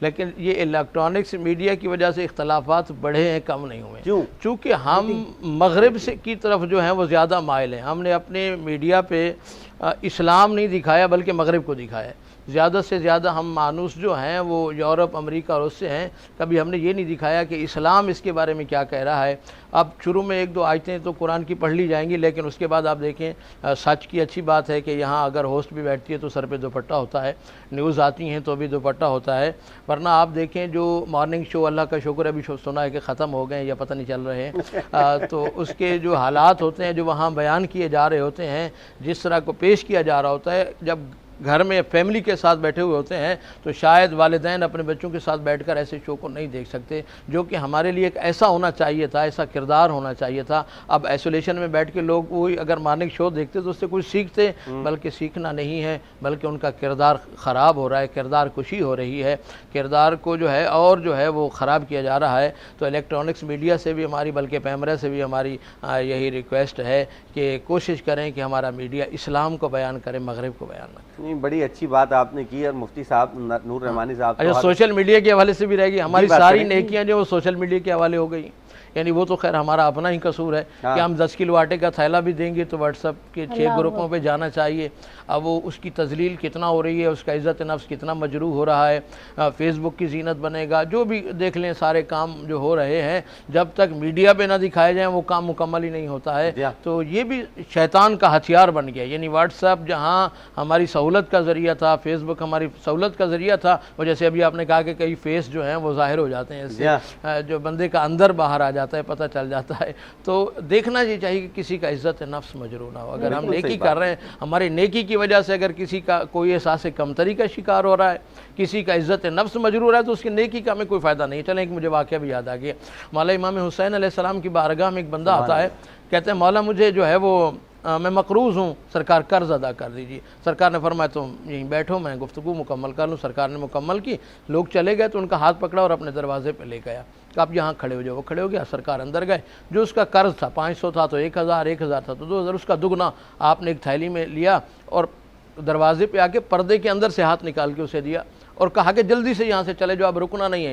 لیکن یہ الیکٹرانکس میڈیا کی وجہ سے اختلافات بڑھے ہیں, کم نہیں ہوئے. چونکہ ہم مغرب سے کی طرف جو ہیں وہ زیادہ مائل ہیں. ہم نے اپنے میڈیا پہ اسلام نہیں دکھایا بلکہ مغرب کو دکھایا ہے. زیادہ سے زیادہ ہم مانوس جو ہیں وہ یورپ, امریکہ اور اس سے ہیں. کبھی ہم نے یہ نہیں دکھایا کہ اسلام اس کے بارے میں کیا کہہ رہا ہے. اب شروع میں ایک دو آیتیں تو قرآن کی پڑھ لی جائیں گی, لیکن اس کے بعد آپ دیکھیں سچ کی اچھی بات ہے کہ یہاں اگر ہوسٹ بھی بیٹھتی ہے تو سر پہ دوپٹہ ہوتا ہے, نیوز آتی ہیں تو بھی دوپٹہ ہوتا ہے. ورنہ آپ دیکھیں جو مارننگ شو, اللہ کا شکر ہے ابھی سنا ہے کہ ختم ہو گئے ہیں یا پتہ نہیں چل رہے ہیں, تو اس کے جو حالات ہوتے ہیں جو وہاں بیان کیے جا رہے ہوتے ہیں, جس طرح کو پیش کیا جا رہا ہوتا ہے, جب گھر میں فیملی کے ساتھ بیٹھے ہوئے ہوتے ہیں تو شاید والدین اپنے بچوں کے ساتھ بیٹھ کر ایسے شو کو نہیں دیکھ سکتے, جو کہ ہمارے لیے ایک ایسا ہونا چاہیے تھا, ایسا کردار ہونا چاہیے تھا. اب ایسولیشن میں بیٹھ کے لوگ وہی اگر مارننگ شو دیکھتے تو اس سے کچھ سیکھتے, بلکہ سیکھنا نہیں ہے, بلکہ ان کا کردار خراب ہو رہا ہے, کردار کشی ہو رہی ہے, کردار کو جو ہے اور جو ہے وہ خراب کیا جا رہا ہے. تو الیکٹرانکس میڈیا سے بھی ہماری, بلکہ پیمرا سے بھی ہماری یہی ریکویسٹ ہے کہ کوشش کریں کہ ہمارا میڈیا اسلام کو بیان کرے, مغرب کو بیان نہ کرے. بڑی اچھی بات آپ نے کی, اور مفتی صاحب نور رحمانی صاحب اچھا سوشل میڈیا کے حوالے سے بھی رہ گئی ہماری ساری نیکیاں جو وہ سوشل میڈیا کے حوالے ہو گئی. یعنی وہ تو خیر ہمارا اپنا ہی قصور ہے کہ ہم 10 کلو آٹے کا تھیلا بھی دیں گے تو واٹس ایپ کے 6 گروپوں پہ جانا چاہیے. اب وہ اس کی تذلیل کتنا ہو رہی ہے, اس کا عزت نفس کتنا مجروح ہو رہا ہے, فیس بک کی زینت بنے گا, جو بھی دیکھ لیں سارے کام جو ہو رہے ہیں, جب تک میڈیا پہ نہ دکھائے جائیں وہ کام مکمل ہی نہیں ہوتا ہے. تو یہ بھی شیطان کا ہتھیار بن گیا. یعنی واٹس ایپ جہاں ہماری سہولت کا ذریعہ تھا, فیس بک ہماری سہولت کا ذریعہ تھا, اور جیسے ابھی آپ نے کہا کہ کئی فیس جو ہیں وہ ظاہر ہو جاتے ہیں, اس سے جو بندے کا اندر باہر آ جاتا ہے, پتہ چل جاتا ہے. تو دیکھنا یہ چاہیے کہ کسی کا عزت نفس مجروح نہ ہو. اگر ہم نیکی کر رہے ہیں, ہماری نیکی کی وجہ سے اگر کسی کا کوئی احساس کمتری کا شکار ہو رہا ہے, کسی کا عزت نفس مجروح ہے, تو اس کی نیکی کا ہمیں کوئی فائدہ نہیں. چلیں ایک مجھے واقعہ بھی یاد آ گیا. مولا امام حسین علیہ السلام کی بارگاہ میں ایک بندہ آتا ہے, کہتے ہیں مولا مجھے جو ہے وہ میں مقروض ہوں, سرکار قرض ادا کر دیجیے. سرکار نے فرمایا تم یہیں بیٹھو, میں گفتگو مکمل کر لوں. سرکار نے مکمل کی, لوگ چلے گئے تو ان کا ہاتھ پکڑا اور اپنے دروازے پہ لے گیا کہ آپ یہاں کھڑے ہو جاؤ. وہ کھڑے ہو گیا, سرکار اندر گئے. جو اس کا قرض تھا 500 تھا تو 1000, 1000 تھا تو 2000, اس کا دگنا آپ نے ایک تھیلی میں لیا اور دروازے پہ آ کے پردے کے اندر سے ہاتھ نکال کے اسے دیا اور کہا کہ جلدی سے یہاں سے چلے جاؤ, اب رکنا نہیں ہے,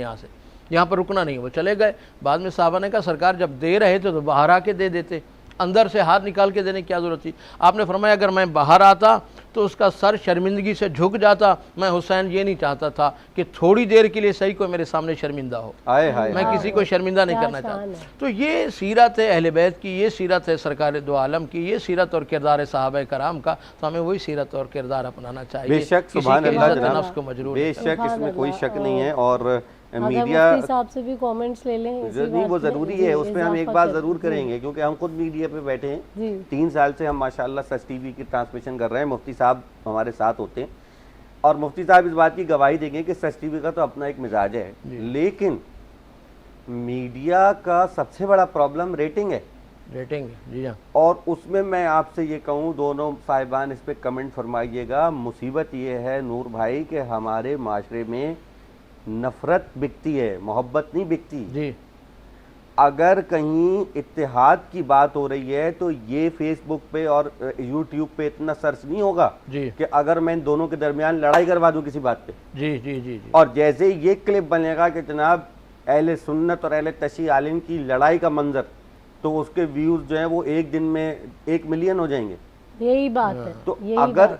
یہاں پر رکنا نہیں. وہ چلے گئے. بعد میں صحابہ نے کہا سرکار جب دے رہے تھے تو باہر آ کے دے دیتے, اندر سے ہاتھ نکال کے دینے کی کیا ضرورت تھی. آپ نے فرمایا اگر میں باہر آتا تو اس کا سر شرمندگی سے جھک جاتا. میں حسین یہ نہیں چاہتا تھا کہ تھوڑی دیر کے لیے صحیح کوئی میرے سامنے شرمندہ ہو, میں کسی کو شرمندہ نہیں کرنا چاہتا. تو یہ سیرت ہے اہل بیت کی, یہ سیرت ہے سرکار دو عالم کی, یہ سیرت اور کردار صحابہ کرام کا, تو ہمیں وہی سیرت اور کردار اپنانا چاہیے. بے شک, سبحان اللہ جناب, بے شک اس میں کوئی شک نہیں ہے. اور میڈیا صاحب سے بھی کامنٹس لے لیں, نہیں وہ ضروری ہے, اس میں ہم ایک بات ضرور کریں گے کیونکہ ہم خود میڈیا پہ بیٹھے ہیں. 3 سال سے ہم ماشاءاللہ سچ ٹی وی کی ٹرانسمیشن کر رہے ہیں. مفتی صاحب ہمارے ساتھ ہوتے ہیں اور مفتی صاحب اس بات کی گواہی دیں گے کہ سچ ٹی وی کا تو اپنا ایک مزاج ہے, لیکن میڈیا کا سب سے بڑا پرابلم ریٹنگ ہے. ریٹنگ, جی ہاں. اور اس میں میں آپ سے یہ کہوں, دونوں صاحبان اس پہ کمنٹ فرمائیے گا, مصیبت یہ ہے نور بھائی کہ ہمارے معاشرے میں نفرت بکتی ہے, محبت نہیں بکتی. جی, اگر کہیں اتحاد کی بات ہو رہی ہے تو یہ فیس بک پہ اور یوٹیوب پہ اتنا سرچ نہیں ہوگا جی, کہ اگر میں ان دونوں کے درمیان لڑائی کروا دوں کسی بات پہ. جی جی جی, اور جیسے یہ کلپ بنے گا کہ جناب اہل سنت اور اہل تشیع عالم کی لڑائی کا منظر, تو اس کے ویوز جو ہیں وہ ایک دن میں 1 ملین ہو جائیں گے. یہی بات ہے. تو اگر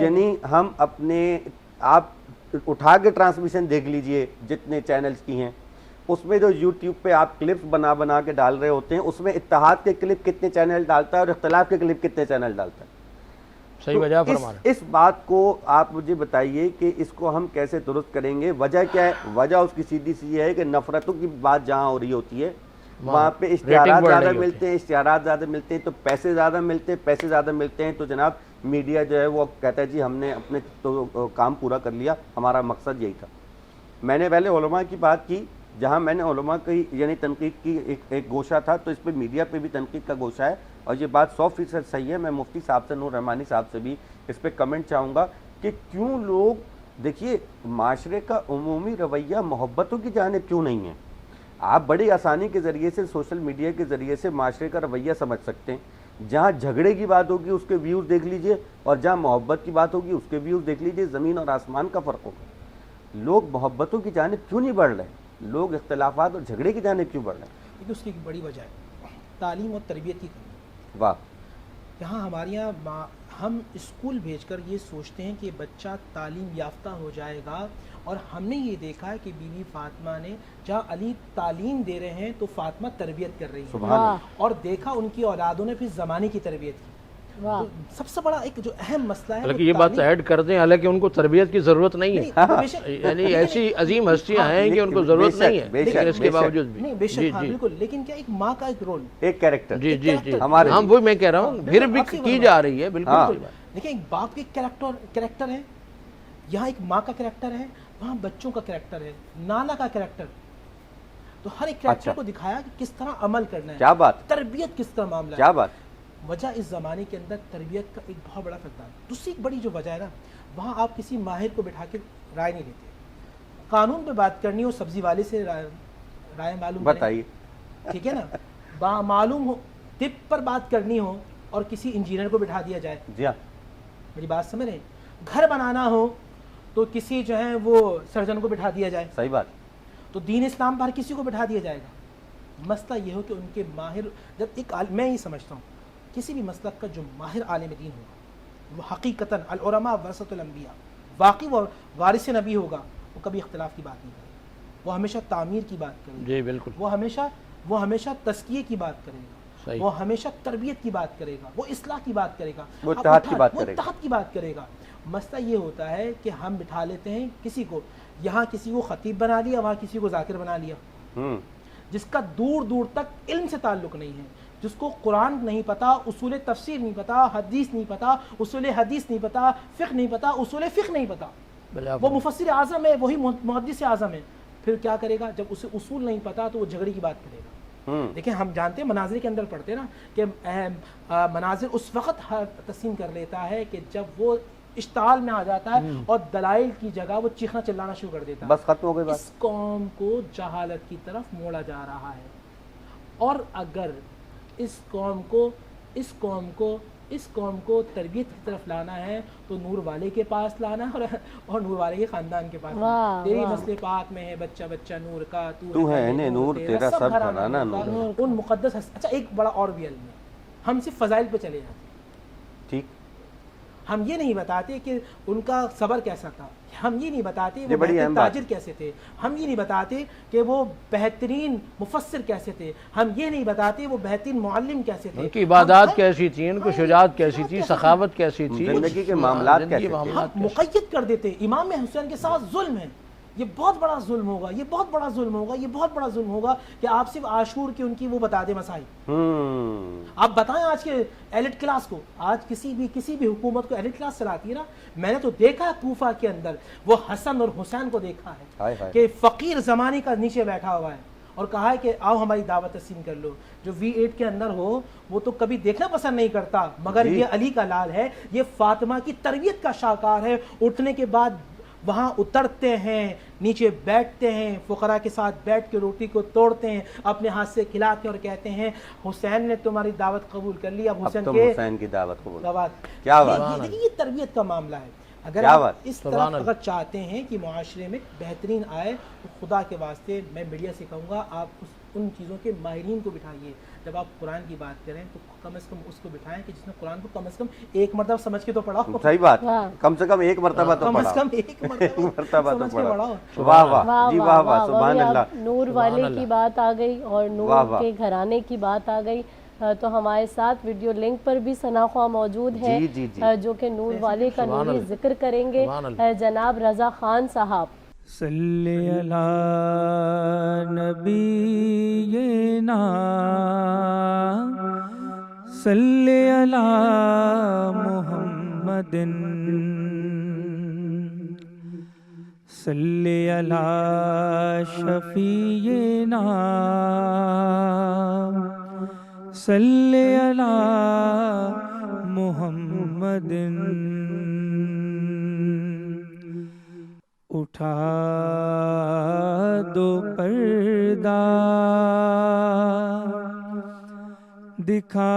یعنی ہم اپنے, آپ اٹھا کے ٹرانسمیشن دیکھ لیجئے جتنے چینلز کی ہیں, اس میں جو یوٹیوب پہ آپ کلپس بنا کے ڈال رہے ہوتے ہیں, اس میں اتحاد کے کلپ کتنے چینل ڈالتا ہے اور اختلاف کے کلپ کتنے چینل ڈالتا ہے. صحیح وجہ فرما رہے. اس بات کو آپ مجھے بتائیے کہ اس کو ہم کیسے درست کریں گے. وجہ کیا ہے؟ وجہ اس کی سیدھی سی ہے کہ نفرتوں کی بات جہاں ہو رہی ہوتی ہے وہاں پہ اشتہارات زیادہ ملتے ہیں, اشتہارات زیادہ ملتے ہیں تو پیسے زیادہ ملتے ہیں, پیسے زیادہ ملتے ہیں تو جناب میڈیا جو ہے وہ کہتا ہے جی ہم نے اپنے تو کام پورا کر لیا, ہمارا مقصد یہی تھا. میں نے پہلے علماء کی بات کی, جہاں میں نے علماء کی یعنی تنقید کی ایک گوشہ تھا, تو اس پہ میڈیا پہ بھی تنقید کا گوشہ ہے, اور یہ بات 100% صحیح ہے. میں مفتی صاحب سے, نور رحمانی صاحب سے بھی اس پہ کمنٹ چاہوں گا کہ کیوں لوگ, دیکھیے معاشرے کا عمومی رویہ محبتوں کی جانب کیوں نہیں ہے. آپ بڑی آسانی کے ذریعے سے سوشل میڈیا کے ذریعے سے معاشرے کا رویہ سمجھ سکتے ہیں. جہاں جھگڑے کی بات ہوگی اس کے ویوز دیکھ لیجئے, اور جہاں محبت کی بات ہوگی اس کے ویوز دیکھ لیجئے, زمین اور آسمان کا فرق ہوگا. لوگ محبتوں کی جانب کیوں نہیں بڑھ رہے, لوگ اختلافات اور جھگڑے کی جانب کیوں بڑھ رہے ہیں؟ کیونکہ اس کی ایک بڑی وجہ ہے تعلیم اور تربیت کی کمی. واہ. یہاں ہمارے یہاں ہم اسکول بھیج کر یہ سوچتے ہیں کہ بچہ تعلیم یافتہ ہو جائے گا, اور ہم نے یہ دیکھا ہے کہ بی بی فاطمہ نے جہاں علی تعلیم دے رہے ہیں تو فاطمہ تربیت کر رہی ہے, اور دیکھا ان کی اولادوں نے پھر زمانے کی تربیت کی. سب سے بڑا ایک جو اہم مسئلہ ہے, حالانکہ یہ بات ایڈ کر دیں, حالانکہ ان کو تربیت کی ضرورت نہیں ہے, یعنی ایسی عظیم ہستیاں ہیں کہ ان کو ضرورت نہیں ہے, لیکن اس کے باوجود بھی. نہیں بے شک, ہاں بالکل, لیکن کیا ایک ماں کا ایک رول, ایک کیریکٹر, جی جی جی, ہاں وہی میں کہہ رہا ہوں, پھر بھی کی جا رہی ہے. بالکل. دیکھیں ایک باپ کے کریکٹر ہے, یہاں ایک ماں کا کریکٹر ہے, وہاں بچوں کا کریکٹر ہے, نانا کا کریکٹر. تو ہر ایک کریکٹر کو دکھایا کہ کس طرح عمل کرنا ہے. کیا بات, تربیت کس طرح معاملہ ہے. کیا بات. وجہ اس زمانے کے اندر تربیت کا ایک بہت بڑا فقدان. دوسری ایک بڑی جو وجہ ہے نا, وہاں آپ کسی ماہر کو بٹھا کے رائے نہیں لیتے. قانون پہ بات کرنی ہو سبزی والے سے رائے معلوم بتائیے, ٹھیک ہے نا. معلوم ہو طب پر بات کرنی ہو اور کسی انجینئر کو بٹھا دیا جائے. جی ہاں, میری بات سمجھ رہے ہیں. گھر بنانا ہو تو کسی جو ہے وہ سرجن کو بٹھا دیا جائے. صحیح بات. تو دین اسلام پر کسی کو بٹھا دیا جائے گا. مسئلہ یہ ہو کہ ان کے ماہر, جب ایک میں یہ سمجھتا ہوں کسی بھی مسلک کا جو ماہر عالم دین ہوگا وہ حقیقتاً العلماء ورثۃ الانبیاء, واقعی وارث نبی ہوگا, وہ کبھی اختلاف کی بات نہیں کرے گا, وہ ہمیشہ تعمیر کی بات کرے گا. جی بالکل. وہ ہمیشہ تزکیے کی بات کرے گا, وہ ہمیشہ تربیت کی بات کرے گا, وہ اصلاح کی بات کرے گا, وہ اتحاد کی بات کرے گا. مسئلہ یہ ہوتا ہے کہ ہم بٹھا لیتے ہیں کسی کو, یہاں کسی کو خطیب بنا لیا, وہاں کسی کو ذاکر بنا لیا, جس کا دور دور تک علم سے تعلق نہیں ہے, جس کو قرآن نہیں پتا, اصول تفسیر نہیں پتا, حدیث نہیں پتا, اصول حدیث نہیں پتا, فقہ نہیں پتا, اصول فقہ نہیں پتا. وہ مفسر اعظم ہے, وہی محدث اعظم ہے. پھر کیا کرے گا جب اسے اصول نہیں پتا تو وہ جھگڑے کی بات کرے گا. دیکھیں ہم جانتے ہیں مناظر کے اندر پڑھتے ہیں نا کہ مناظر اس وقت تسلیم کر لیتا ہے کہ جب وہ اشتعال میں آ جاتا ہے اور دلائل کی جگہ وہ چیخنا چلانا شروع کر دیتا ہے. بس ختم ہو گئی بات. اس قوم کو جہالت کی طرف موڑا جا رہا ہے, اور اگر اس قوم کو تربیت کی طرف لانا ہے تو نور والے کے پاس لانا ہے, اور نور والے کے خاندان کے پاس. تیری مسئلے پاک میں ہے بچہ بچہ نور کا, تو ہے نور, تیرا سب گھرانہ نور. ان مقدس. اچھا ایک بڑا اور بھی علم ہے, ہم صرف فضائل پہ چلے جاتے ہیں. ٹھیک, ہم یہ نہیں بتاتے کہ ان کا صبر کیسا تھا، ہم یہ نہیں بتاتے وہ بڑی بہترین اہم بات تاجر کیسے تھے، ہم یہ نہیں بتاتے کہ وہ بہترین مفسر کیسے تھے، ہم یہ نہیں بتاتے وہ بہترین معلم کیسے تھے، ان کی عبادات کیسی تھیں، ان کو شجاعت کیسی تھی، سخاوت کیسی تھی، زندگی کے معاملات کیسے تھے۔ ہم مقید کر دیتے امام حسین کے ساتھ ظلم ہے، یہ بہت بڑا ظلم ہوگا، یہ بہت بڑا ظلم ہوگا، یہ بہت بڑا ظلم ہوگا کہ آپ صرف عاشور کی ان کی وہ بتا دیں مسائل۔ آپ بتائیں آج کے ایلٹ کلاس کو، آج کسی بھی حکومت کو ایلٹ کلاس چلاتی ہے نا، میں نے تو دیکھا ہے کوفہ کے اندر وہ حسن اور حسین کو دیکھا ہے کہ فقیر زمانے کا نیچے بیٹھا ہوا ہے اور کہا ہے کہ آؤ ہماری دعوت تسلیم کر لو۔ جو V8 کے اندر ہو وہ تو کبھی دیکھنا پسند نہیں کرتا، مگر یہ علی کا لال ہے، یہ فاطمہ کی تربیت کا شاہکار ہے، اٹھنے کے بعد وہاں اترتے ہیں، نیچے بیٹھتے ہیں، فقراء کے ساتھ بیٹھ کے روٹی کو توڑتے ہیں، اپنے ہاتھ سے کھلاتے ہیں اور کہتے ہیں حسین نے تمہاری دعوت قبول کر لی، اب حسین کی دعوت قبول۔ کیا بات ہے، یہ تربیت کا معاملہ ہے۔ اگر آپ اس طرح اگر چاہتے ہیں کہ معاشرے میں بہترین آئے تو خدا کے واسطے میں میڈیا سے کہوں گا آپ ان چیزوں کے ماہرین کو بٹھائیے۔ جب آپ قرآن کی بات کریں تو کم از کم اس کو بٹھائیں کہ جس نے قرآن کو کم از کم ایک مرتبہ سمجھ کے تو پڑھا ہو۔ صحیح بات، کم سے کم ایک مرتبہ تو پڑھا، کم ایک مرتبہ تو پڑھا۔ واہ واہ جی، واہ واہ، سبحان اللہ۔ نور والے کی بات آ گئی اور نور کے گھرانے کی بات آ گئی، تو ہمارے ساتھ ویڈیو لنک پر بھی ثنا خواہ موجود ہے جو کہ نور والے کا نوری ذکر کریں گے، جناب رضا خان صاحب۔ صلی علی نبینا صلی علی محمد صلی علی شفیعنا صلی علی محمد۔ اٹھا دو پردہ دکھا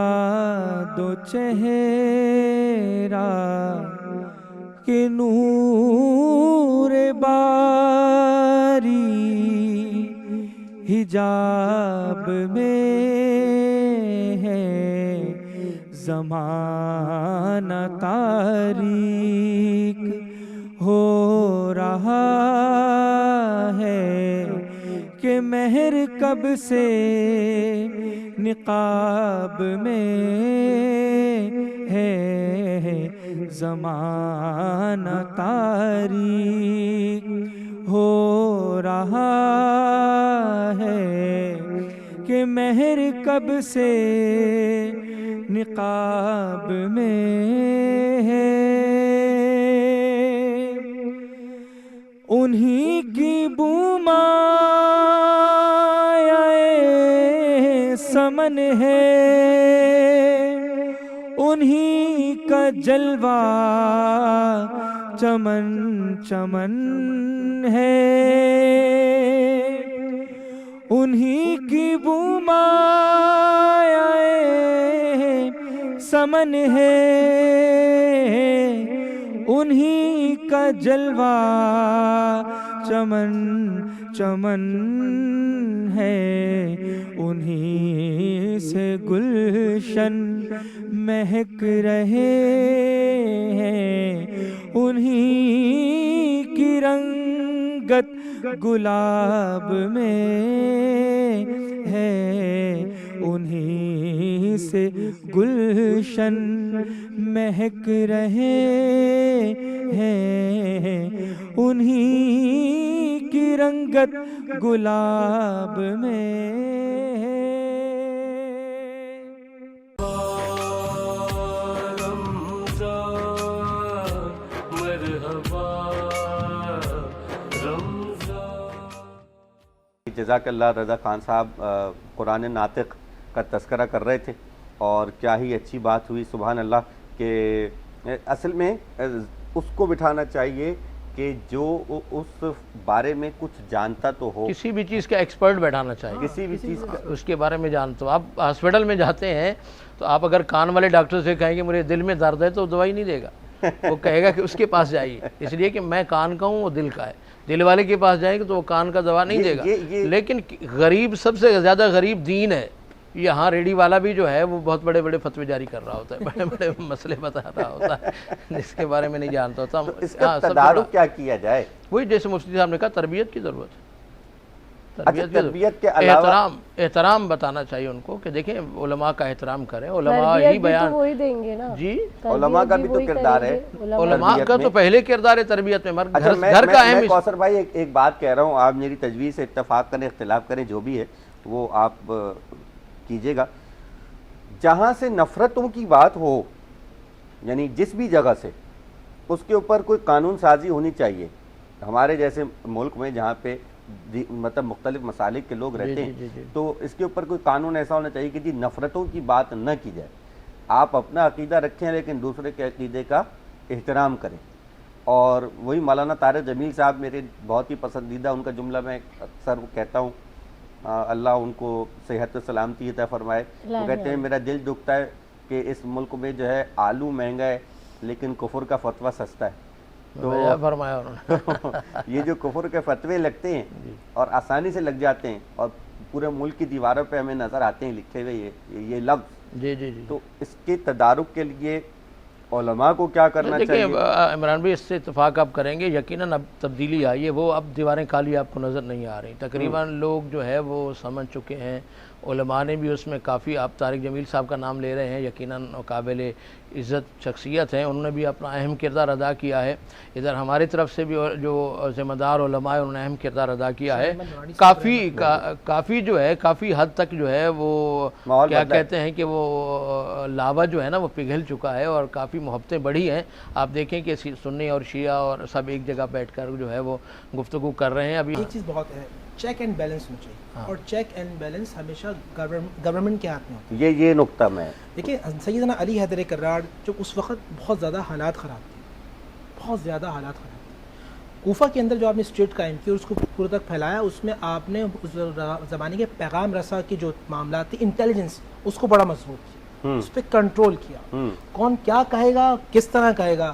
دو چہرہ کہ نور باری حجاب میں ہے زمانہ تاریک ہو رہا ہے کہ مہر کب سے نقاب میں ہے زمانہ تاریک ہو رہا ہے کہ مہر کب سے نقاب میں ہے۔ انہی کی بومایہ سمن ہے، انہی کا جلوہ چمن چمن ہے، انہی کی بومایہ سمن ہے، انہی کا جلوہ چمن چمن ہے، انہی سے گلشن مہک رہے ہیں، انہی کی رنگت گلاب میں ہے، انہی سے گلشن مہک رہے ہیں، انہی کی رنگت گلاب میں ہے۔ جزاک اللہ رضا خان صاحب، قرآن ناطق کا تذکرہ کر رہے تھے اور کیا ہی اچھی بات ہوئی، سبحان اللہ، کہ اصل میں اس کو بٹھانا چاہیے کہ جو اس بارے میں کچھ جانتا تو ہو، کسی بھی چیز کا ایکسپرٹ بیٹھانا چاہیے، کسی بھی چیز کا اس کے بارے میں جانتا ہو۔ آپ ہاسپٹل میں جاتے ہیں تو آپ اگر کان والے ڈاکٹر سے کہیں کہ مجھے دل میں درد ہے تو دوائی نہیں دے گا، وہ کہے گا کہ اس کے پاس جائیے، اس لیے کہ میں کان کا ہوں، وہ دل کا ہے۔ دل والے کے پاس جائیں گے تو وہ کان کا دوا نہیں دے گا۔ لیکن غریب، سب سے زیادہ غریب دین ہے، یہاں ریڈی والا بھی جو ہے وہ بہت بڑے بڑے فتوے جاری کر رہا ہوتا ہے، بڑے بڑے مسئلے بتا رہا ہوتا ہے جس کے بارے میں نہیں جانتا ہوتا. اس کا تدارک کیا کیا جائے؟ وہی جیسے مفتی صاحب نے کہا تربیت کی ضرورت ہے. تربیت کے علاوہ احترام بتانا چاہیے ان کو کہ دیکھیں علماء کا احترام کریں. علماء ہی تربیت بھی بیان تو وہی دیں گے نا. جی علماء کا بھی تو کردار ہے. علماء کا تو پہلے کردار ہے تربیت میں. اچھا گھر کا اہم میں کوثر بھائی ایک بات کہہ رہا ہوں، آپ میری تجویز سے اتفاق کریں اختلاف کریں جو بھی ہے وہ آپ کیجئے گا. جہاں سے نفرتوں کی بات ہو، یعنی جس بھی جگہ سے، اس کے اوپر کوئی قانون سازی ہونی چاہیے. ہمارے جیسے ملک میں جہاں پہ مطلب مختلف مسالک کے لوگ رہتے ہیں تو اس کے اوپر کوئی قانون ایسا ہونا چاہیے کہ جی نفرتوں کی بات نہ کی جائے. آپ اپنا عقیدہ رکھیں لیکن دوسرے کے عقیدے کا احترام کریں. اور وہی مولانا طارق جمیل صاحب میرے بہت ہی پسندیدہ، ان کا جملہ میں اکثر کہتا ہوں، اللہ ان کو صحت و سلامتی عطا فرمائے. وہ کہتے ہیں میرا دل دکھتا ہے کہ اس ملک میں جو ہے آلو مہنگا ہے لیکن کفر کا فتویٰ سستا ہے. تو فرمایا انہوں نے یہ جو کفر کے فتوے لگتے ہیں اور آسانی سے لگ جاتے ہیں اور پورے ملک کی دیواروں پہ ہمیں نظر آتے ہیں لکھے ہوئے یہ لفظ، جی جی جی، تو اس کے تدارک کے لیے علماء کو کیا کرنا چاہیے؟ دیکھیں عمران بھائی، اس سے اتفاق آپ کریں گے یقیناً اب تبدیلی آئی ہے. وہ اب دیواریں کالی آپ کو نظر نہیں آ رہی. تقریباً لوگ جو ہے وہ سمجھ چکے ہیں. علماء نے بھی اس میں کافی، آپ طارق جمیل صاحب کا نام لے رہے ہیں، یقیناً قابل عزت شخصیت ہیں، انہوں نے بھی اپنا اہم کردار ادا کیا ہے. ادھر ہماری طرف سے بھی جو ذمہ دار علماء ہیں انہوں نے اہم کردار ادا کیا ہے. کافی جو ہے کافی حد تک جو ہے وہ کیا کہتے ہیں کہ وہ لاوا جو ہے نا وہ پگھل چکا ہے اور کافی محبتیں بڑھی ہیں. آپ دیکھیں کہ سنی اور شیعہ اور سب ایک جگہ بیٹھ کر جو ہے وہ گفتگو کر رہے ہیں. ابھی ایک چیز بہت ہے، چیک اینڈ بیلنس ہونا چاہیے، اور چیک اینڈ بیلنس ہمیشہ گورنمنٹ کے ہاتھ میں ہوتا ہے. یہ نقطہ میں دیکھیں سیدنا علی حیدر کرار جو اس وقت بہت زیادہ حالات خراب تھے، بہت زیادہ حالات خراب تھے. کوفہ کے اندر جو آپ نے اسٹیٹ قائم کی اور اس کو پورے تک پھیلایا، اس میں آپ نے اس زمانے کے پیغام رساں کے جو معاملات تھے، انٹیلیجنس، اس کو بڑا مضبوط کیا، اس پہ کنٹرول کیا. کون کیا کہے گا، کس طرح کہے گا،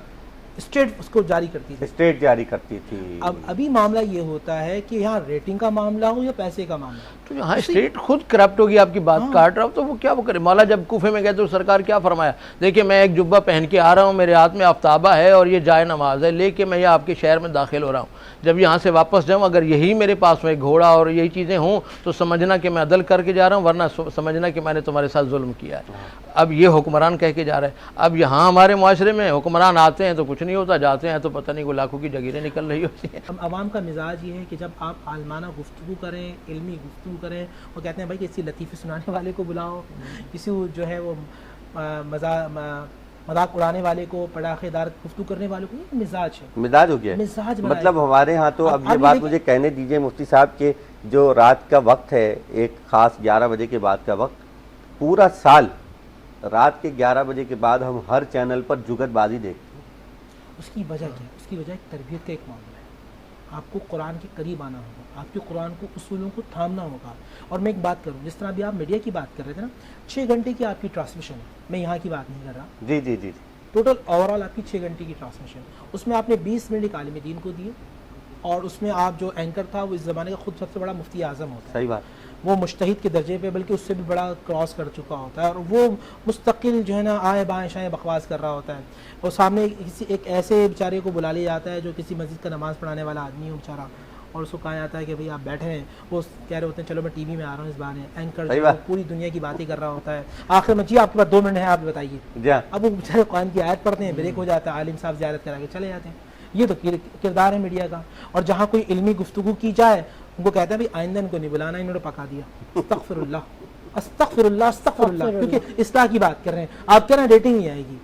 اسٹیٹ اس کو جاری کرتی تھی، اسٹیٹ جاری کرتی تھی. ابھی معاملہ یہ ہوتا ہے کہ یہاں ریٹنگ کا معاملہ ہو یا پیسے کا معاملہ، تو یہاں اسٹیٹ خود کرپٹ ہوگی. آپ کی بات کاٹ رہا ہوں تو وہ کیا وہ کرے. مولا جب کوفے میں گئے تو سرکار کیا فرمایا؟ دیکھیں میں ایک جبہ پہن کے آ رہا ہوں، میرے ہاتھ میں آفتابہ ہے اور یہ جائے نماز ہے، لے کے میں یہ آپ کے شہر میں داخل ہو رہا ہوں. جب یہاں سے واپس جاؤں اگر یہی میرے پاس میں گھوڑا اور یہی چیزیں ہوں تو سمجھنا کہ میں عدل کر کے جا رہا ہوں، ورنہ سمجھنا کہ میں نے تمہارے ساتھ ظلم کیا ہے. اب یہ حکمران کہہ کے جا رہے ہیں. اب یہاں ہمارے معاشرے میں حکمران آتے ہیں تو کچھ نہیں ہوتا، جاتے ہیں تو پتہ نہیں کو لاکھوں کی جگیریں نکل رہی ہوتی ہیں. عوام کا مزاج یہ ہے کہ جب آپ عالمانہ گفتگو کریں، علمی گفتگو کریں، وہ کہتے ہیں بھائی کسی لطیفے سنانے والے کو بلاؤ، کسی جو ہے وہ مذاق اڑانے والے کو، پڑاخے دار گفتگو کرنے والے کو. یہ مزاج ہو گیا مزاج. مطلب ہمارے ہاں تو اب یہ بات مجھے کہنے دیجئے مفتی صاحب کہ جو رات کا وقت ہے، ایک خاص 11 بجے کے بعد کا وقت، پورا سال رات کے 11 بجے کے بعد ہم ہر چینل پر جگت بازی دیکھتے ہیں. اس کی وجہ کیا ہے؟ اس کی وجہ ایک تربیت کا ایک معاملہ ہے. آپ کو قرآن کے قریب آنا ہوگا، آپ کے قرآن کو اصولوں کو تھامنا ہوگا. اور میں ایک بات کروں، جس طرح ابھی آپ میڈیا کی بات کر رہے تھے نا، 6 گھنٹے کی آپ کی ٹرانسمیشن ہے، میں یہاں کی بات نہیں کر رہا. جی جی جی، ٹوٹل اوور آل آپ کی 6 گھنٹے کی ٹرانسمیشن، اس میں آپ نے 20 منٹ ایک عالم دین کو دیے، اور اس میں آپ جو اینکر تھا وہ اس زمانے کا خود سب سے بڑا مفتی اعظم ہوتا ہے. صحیح بات. وہ مجتہد کے درجے پہ بلکہ اس سے بھی بڑا کراس کر چکا ہوتا ہے، اور وہ مستقل جو ہے نا آئیں بائیں شائیں بکواس کر رہا ہوتا ہے. اور سامنے کسی ایک ایسے بیچارے کو بلا لیا جاتا ہے جو کسی مسجد کا نماز پڑھانے والا آدمی ہے بیچارہ، اور اس کو کہا جاتا ہے کہ بھئی آپ بیٹھے ہیں. وہ کہہ رہے ہوتے ہیں چلو میں ٹی وی میں آ رہا ہوں اس بارے. اینکر پوری دنیا کی باتیں کر رہا ہوتا ہے. آخر میں جی آپ کے پاس 2 منٹ ہیں، آپ بتائیے. اب وہ بیچارے قرآن کی آیت پڑھتے ہیں، بریک ہو جاتا ہے، عالم صاحب زیارت کرا کے چلے جاتے ہیں. یہ تو کردار ہے میڈیا کا. اور جہاں کوئی علمی گفتگو کی جائے ان کو کہتے ہیں بھائی آئندہ ان کو نہیں بلانا، انہوں نے پکا دیا. استغفر اللہ استغفر اللہ استغفر اللہ، کیونکہ اصلاح کی بات کر رہے ہیں. آپ کہہ رہے ہیں ریٹنگ نہیں آئے گی.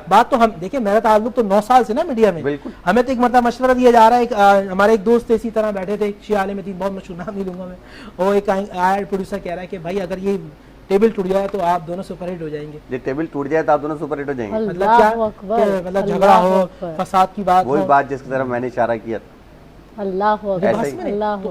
بات تو ہم دیکھیں، میرا تعلق تو 9 سال سے نا میڈیا میں. ہمیں تو ایک مرتبہ مشورہ دیا جا رہا ہے، ہمارے ایک دوست اسی طرح بیٹھے تھے، شیعہ عالم دین، بہت مشہور نام نہیں لوں گا میں. وہ ایک آیا پروڈیوسر کہہ رہا ہے کہ بھائی اگر یہ ٹیبل ٹوٹ جائے تو آپ دونوں سپر ہٹ ہو جائیں گے. یہ ٹیبل ٹوٹ جائے تو آپ دونوں سپر ہٹ ہو جائیں گے. مطلب کیا؟ مطلب جھگڑا ہو، فساد کی بات، وہی بات جس کی طرف میں نے اشارہ کیا تھا. اللہ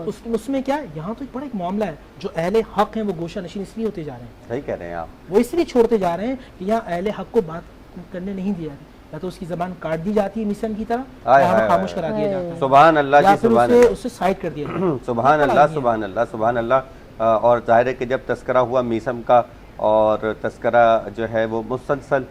اس میں کیا ہے، یہاں تو ایک بڑا ایک معاملہ ہے. جو اہل حق ہیں وہ گوشہ نشین اس لیے ہوتے جا رہے ہیں. صحیح کہہ رہے ہیں آپ. وہ اس لیے چھوڑتے جا رہے ہیں کہ یہاں اہل حق کو بات کرنے نہیں دیا جاتا. یا تو اس کی زبان کاٹ دی جاتی ہے مثلاً کی طرح، یا خاموش کرا دیا جاتا ہے. سبحان اللہ جی، سبحان اللہ. اس سے سائڈ کر دیا جاتا ہے. سبحان اللہ سبحان اللہ سبحان اللہ. اور ظاہر ہے کہ جب تذکرہ ہوا میسم کا اور تذکرہ جو ہے وہ مسلسل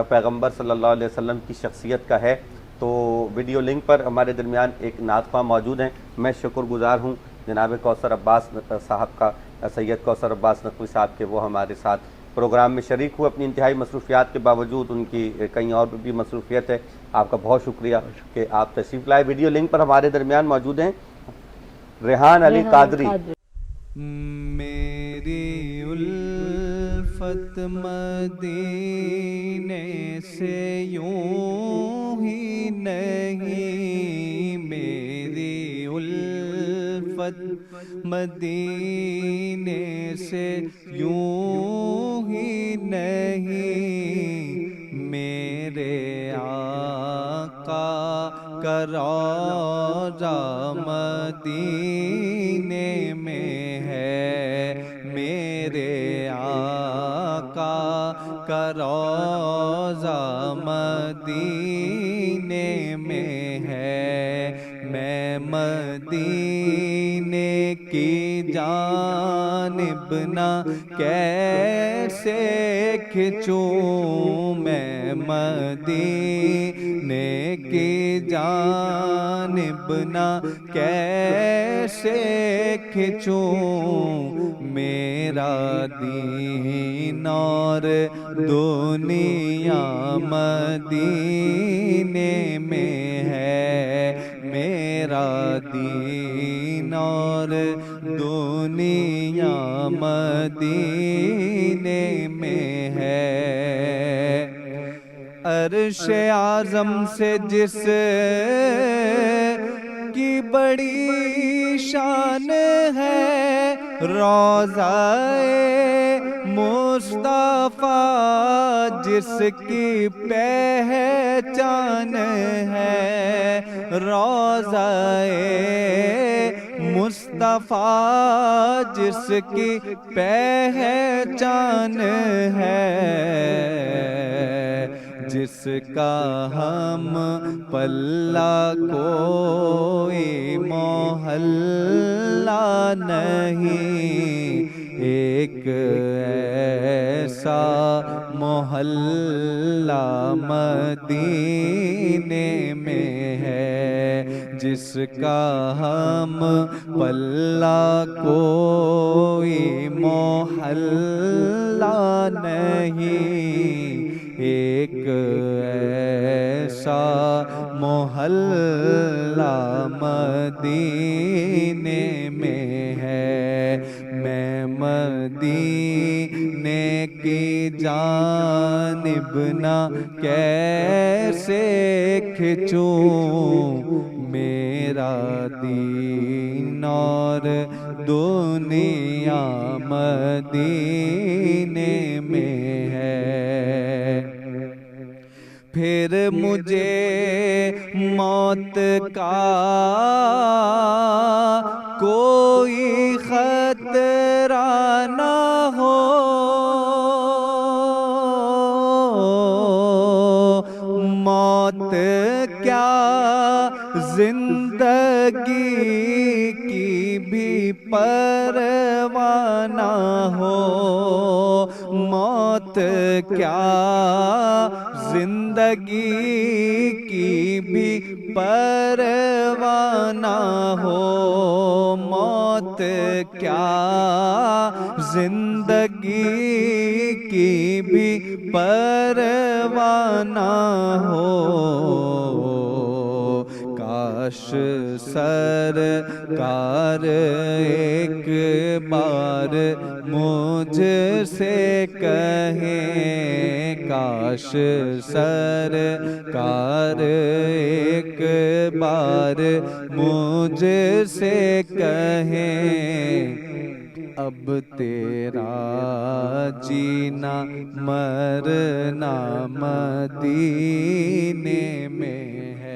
پیغمبر صلی اللہ علیہ وسلم کی شخصیت کا ہے، تو ویڈیو لنک پر ہمارے درمیان ایک نعت خواں موجود ہیں. میں شکر گزار ہوں جناب کوثر عباس صاحب کا، سید کوثر عباس نقوی صاحب کے، وہ ہمارے ساتھ پروگرام میں شریک ہوئے. اپنی انتہائی مصروفیات کے باوجود، ان کی کہیں اور بھی مصروفیت ہے، آپ کا بہت شکریہ کہ آپ تشریف لائے. ویڈیو لنک پر ہمارے درمیان موجود ہیں ریحان علی قادری. میری الفت مدینے سے یوں ہی نہیں، میری الفت مدینے سے یوں ہی نہیں، میرے آقا کا روضہ مدینے میں ہے، میرے آقا کا روضہ مدینے میں ہے. میں مدینے کی جانب نہ کیسے کھنچوں، میں مدینے کی جانب نہ کیسے کھنچوں، میرا دین اور دنیا مدینے میں ہے، میرا دین اور دنیا مدینے میں ہے. عرش اعظم سے جس کی بڑی شان ہے، روضہ مصطفیٰ جس کی پہچان ہے، روضہ مصطفیٰ جس کی پہچان ہے، جس کا ہم پلہ کوئی محلہ نہیں، ایک ایسا محلہ مدینے میں ہے، جس کا ہم پلہ کوئی محلہ نہیں، ایک ایسا محلہ مدینے میں ہے. میں مدینے کی جانب نہ کیسے کھنچوں، میرا دین اور دنیا مدینے میں ہے. پھر مجھے موت کا کوئی خطرہ نہ ہو، موت کیا زندگی کی بھی پرواہ نہ ہو، موت کیا زندگی کی بھی پرواہ نہ ہو، موت کیا زندگی کی بھی پرواہ نہ ہو. کاش سرکار ایک بار مجھ سے کہیں، کاش سرکار ایک بار مجھ سے کہیں، اب تیرا جینا مرنا مدینے میں ہے.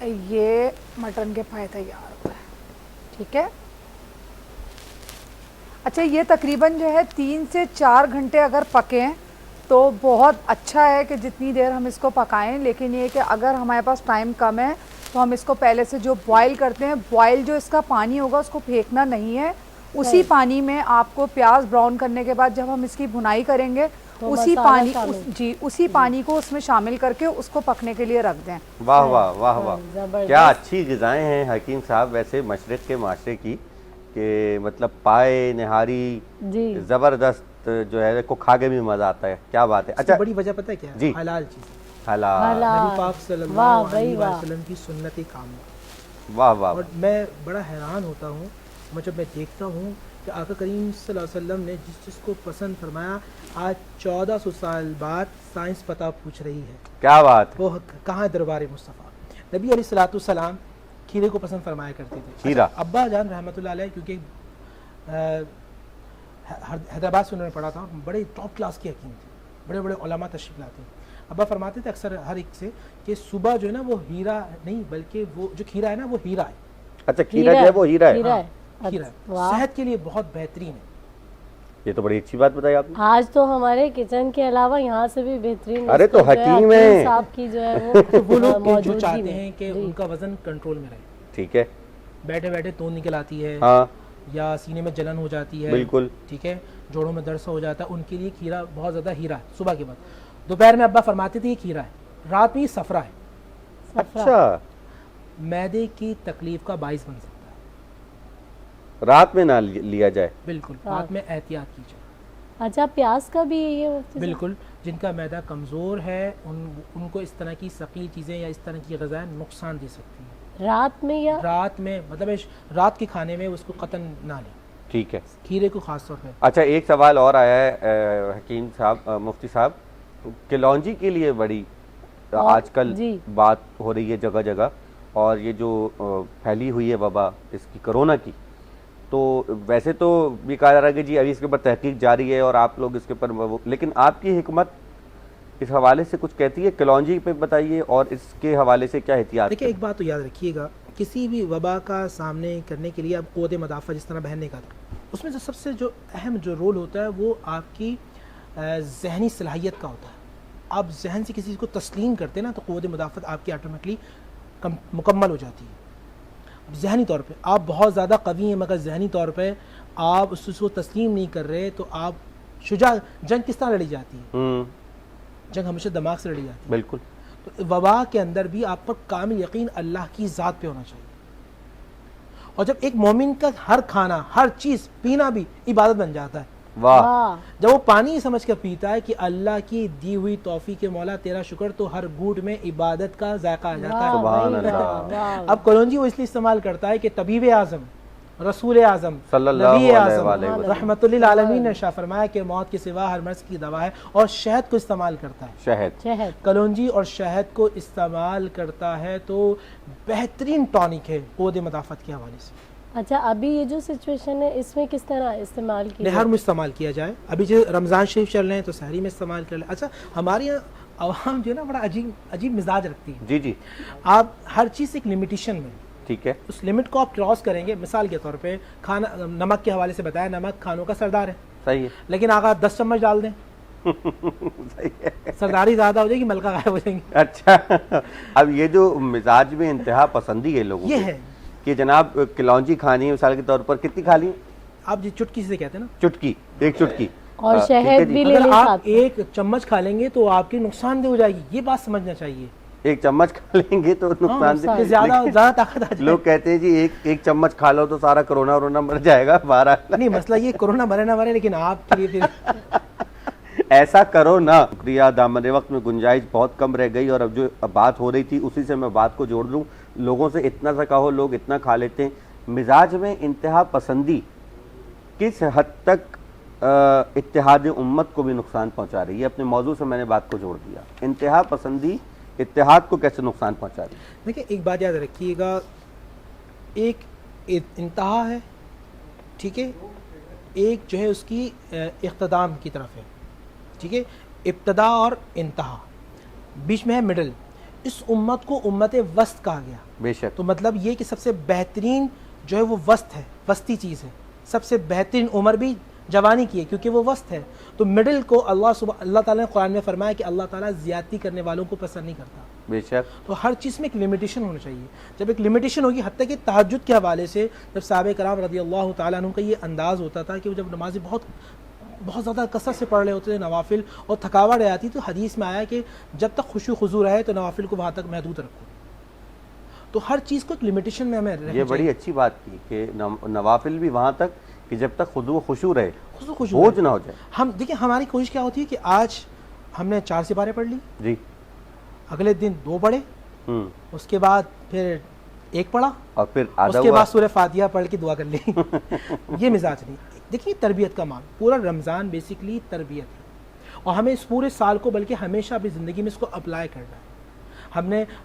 یہ مٹن کے پائے تیار ہو گئے. ٹھیک ہے. اچھا یہ تقریباً جو ہے 3 سے 4 گھنٹے اگر پکیں تو بہت اچھا ہے کہ جتنی دیر ہم اس کو پکائیں. لیکن یہ کہ اگر ہمارے پاس ٹائم کم ہے تو ہم اس کو پہلے سے جو بوائل کرتے ہیں, بوائل جو اس کا پانی ہوگا اس کو پھینکنا نہیں ہے. اسی پانی میں آپ کو پیاز براؤن کرنے کے بعد جب ہم اس کی بھنائی کریں گے اسی پانی کو اس میں شامل کر کے اس کو پکنے کے لیے رکھ دیں. واہ واہ واہ واہ, کیا اچھی غذائیں ہیں حکیم صاحب ویسے مشرق کے معاشرے کی, کہ مطلب پائے نہاری زبردست جو ہے کو کھا کے بھی مزہ آتا ہے. کیا بات ہے. اچھا بڑی وجہ پتہ ہے کیا ہے؟ جی حلال چیز, حلال. نبی پاک صلی اللہ علیہ وسلم کی سنت کاملہ. واہ واہ. اور میں بڑا حیران ہوتا ہوں جب میں دیکھتا ہوں کہ آقا کریم صلی اللہ علیہ وسلم نے جس چیز کو پسند فرمایا آج 1400 سال بعد سائنس پتہ پوچھ رہی ہے. کیا بات. وہ کہاں دربار مصطفیٰ. نبی علیہ الصلوۃ والسلام کھیرے کو پسند فرمایا کرتے تھے. کھیرا ابا جان رحمۃ اللہ علیہ کیونکہ حیدرآباد سے انہوں نے پڑھا تھا, بڑے ٹاپ کلاس کے حکیم تھے, بڑے بڑے علماء تشریف لاتے ہیں. ابا فرماتے تھے اکثر ہر ایک سے کہ صبح جو ہے نا وہ ہیرا نہیں بلکہ وہ جو کھیرا ہے نا وہ ہیرا ہے. اچھا کھیرا جو ہے وہ ہیرا ہے. کھیرا صحت کے لیے بہت بہترین ہے. یہ تو بڑی اچھی بات بتائی آپ نے. آج تو ہمارے کچن کے علاوہ یہاں سے بھی بہترین ارے تو حکیم ہے صاحب کی جو ہے وہ لوگ جو چاہتے ہیں کہ ان کا وزن کنٹرول میں رہے. ٹھیک ہے. بیٹھے بیٹھے توند نکل آتی ہے یا سینے میں جلن ہو جاتی ہے. بالکل ٹھیک ہے. جوڑوں میں درد ہو جاتا ہے, ان کے لیے کھیرا بہت زیادہ ہیرا ہے. صبح کے بعد دوپہر میں ابا فرماتے تھے یہ کھیرا ہے, رات میں یہ صفرا ہے. اچھا معدے کی تکلیف کا باعث بن سکتا ہے. رات میں نہ لیا جائے. بالکل رات میں احتیاط کیجیے. اچھا پیاز کا بھی یہ ہے. بالکل جن کا معدہ کمزور ہے ان کو اس طرح کی ثقیل چیزیں یا اس طرح کی غذائیں نقصان دے سکتی ہیں. رات میں یا رات میں مطلب رات کے کھانے میں اس کو قطعاً نہ لیں. ٹھیک ہے. کھیرے کو خاص طور پہ. اچھا ایک سوال اور آیا ہے حکیم صاحب, مفتی صاحب, کلونجی کے لیے بڑی آج کل بات ہو رہی ہے جگہ جگہ, اور یہ جو پھیلی ہوئی ہے وبا اس کی کرونا کی, تو ویسے تو بھی کہا جا رہا ہے کہ جی ابھی اس کے اوپر تحقیق جاری ہے اور آپ لوگ اس کے اوپر, لیکن آپ کی حکمت اس حوالے سے کچھ کہتی ہے کلونجی پہ بتائیے, اور اس کے حوالے سے کیا احتیاط. دیکھیں ایک بات تو یاد رکھیے گا, کسی بھی وبا کا سامنے کرنے کے لیے اب قوت مدافع جس طرح بہننے کا تھا, اس میں جو سب سے جو اہم جو رول ہوتا ہے وہ آپ کی ذہنی صلاحیت کا ہوتا ہے. آپ ذہن سے کسی کو تسلیم کرتے ہیں نا تو قوت مدافعت آپ کی آٹومیٹکلی مکمل ہو جاتی ہے. ذہنی طور پہ آپ بہت زیادہ قوی ہیں مگر ذہنی طور پہ آپ اس کو تسلیم نہیں کر رہے تو آپ شجاع. جنگ کس طرح لڑی جاتی ہے؟ جنگ ہمیشہ دماغ سے لڑی جاتی ہے. بالکل. تو وبا کے اندر بھی آپ پر کامل یقین اللہ کی ذات پہ ہونا چاہیے. اور جب ایک مومن کا ہر کھانا ہر چیز پینا بھی عبادت بن جاتا ہے. واہ. جب وہ پانی سمجھ کر پیتا ہے کہ اللہ کی دی ہوئی توفیق کے مولا تیرا شکر, تو ہر گھونٹ میں عبادت کا ذائقہ آ جاتا ہے. سبحان اللہ. اب کلونجی وہ اس لیے استعمال کرتا ہے کہ طبیب اعظم رسول اعظم صلی اللہ نبی علیہ اعظم وسلم رحمت للعالمین نے ارشاد فرمایا کہ موت کے سوا ہر مرض کی دوا ہے, اور شہد کو استعمال کرتا ہے. شہد کلونجی اور شہد کو استعمال کرتا ہے تو بہترین ٹونک ہے قوت مدافعت کے حوالے سے. اچھا ابھی یہ جو سچویشن ہے اس میں کس طرح استعمال کیا نہر میں استعمال کیا جائے. ابھی جو رمضان شریف چل رہے ہیں تو سحری میں استعمال کر لیں. اچھا ہمارے یہاں عوام جو ہے نا بڑا عجیب مزاج رکھتی ہے. جی جی. آپ ہر چیز ایک لمیٹیشن میں, ٹھیک ہے, اس لمٹ کو آپ کراس کریں گے. مثال کے طور پہ کھانا نمک کے حوالے سے بتایا, نمک کھانوں کا سردار ہے. صحیح ہے. لیکن آگا 10 چمچ ڈال دیں سرداری زیادہ ہو جائے گی, ملکہ غائب ہو جائیں گے. اچھا اب یہ جو مزاج میں انتہا پسندی ہے لوگوں یہ ہے کہ جناب کلونجی کھانی ہے مثال کے طور پر, کتنی کھا لی آپ جی چٹکی سے کہتے ہیں نا, چٹکی, ایک چٹکی, اور شہد بھی لے اگر لیں آپ ساتھ. ایک چمچ کھا لیں گے تو آپ کی نقصان دہ ہو جائے گی. یہ بات سمجھنا چاہیے. ایک چمچ کھا لیں گے تو نقصان دہ. زیادہ طاقت آ جائے. لوگ کہتے ہیں جی ایک چمچ کھا لو تو سارا کرونا مر جائے گا. نہیں مسئلہ یہ کرونا مرے نہ مرے, لیکن آپ کے لیے ایسا کرو نا. شکریہ. دامن وقت میں گنجائش بہت کم رہ گئی, اور اب جو بات ہو رہی تھی اسی سے میں بات کو جوڑ دوں. لوگوں سے اتنا سا کہو, لوگ اتنا کھا لیتے ہیں. مزاج میں انتہا پسندی کس حد تک اتحاد امت کو بھی نقصان پہنچا رہی ہے؟ اپنے موضوع سے میں نے بات کو جوڑ دیا. انتہا پسندی اتحاد کو کیسے نقصان پہنچا رہی ہے؟ دیکھیں ایک بات یاد رکھیے گا, ایک انتہا ہے, ٹھیک ہے, ایک جو ہے اس کی اختتام کی طرف ہے, ٹھیک ہے, ابتدا اور انتہا, بیچ میں ہے مڈل. اس امت کو امت وسط کہا گیا. بے شک. تو مطلب یہ کہ سب سے بہترین جو ہے وہ وسط ہے, وسطی چیز ہے. سب سے بہترین عمر بھی جوانی کی ہے کیونکہ وہ وسط ہے. تو مڈل کو اللہ تعالیٰ نے قرآن میں فرمایا کہ اللہ تعالیٰ زیادتی کرنے والوں کو پسند نہیں کرتا. بے شک. تو ہر چیز میں ایک لمیٹیشن ہونا چاہیے. جب ایک لمیٹیشن ہوگی, حتیٰ کہ تہجد کے حوالے سے جب صحابہ کرام رضی اللہ تعالیٰ عنہ کا یہ انداز ہوتا تھا کہ وہ جب نمازیں بہت زیادہ کثرت سے پڑھ رہے ہوتے تھے نوافل اور تھکاوٹ آ جاتی, تو حدیث میں آیا کہ جب تک خشوع خضوع رہے تو نوافل کو وہاں تک محدود رکھو. تو ہر چیز کو ایک لمیٹیشن میں ہمیں یہ بڑی اچھی بات کی کہ نوافل بھی وہاں تک کہ جب تک خضوع و خشوع رہے, بوجھ نہ ہو جائے. ہم دیکھیں ہماری کوشش کیا ہوتی ہے کہ آج ہم نے 4 سپارے پڑھ لی, جی, اگلے دن 2 پڑھے, اس کے بعد پھر 1 پڑھا, اور پھر اس کے بعد سورہ فاتحہ پڑھ کے دعا کر لی. یہ مزاج نہیں. دیکھیے تربیت کا مال, پورا رمضان بیسکلی تربیت ہے, اور ہمیں اس پورے سال کو بلکہ ہمیشہ اپنی زندگی میں اس کو اپلائی کرنا ہے.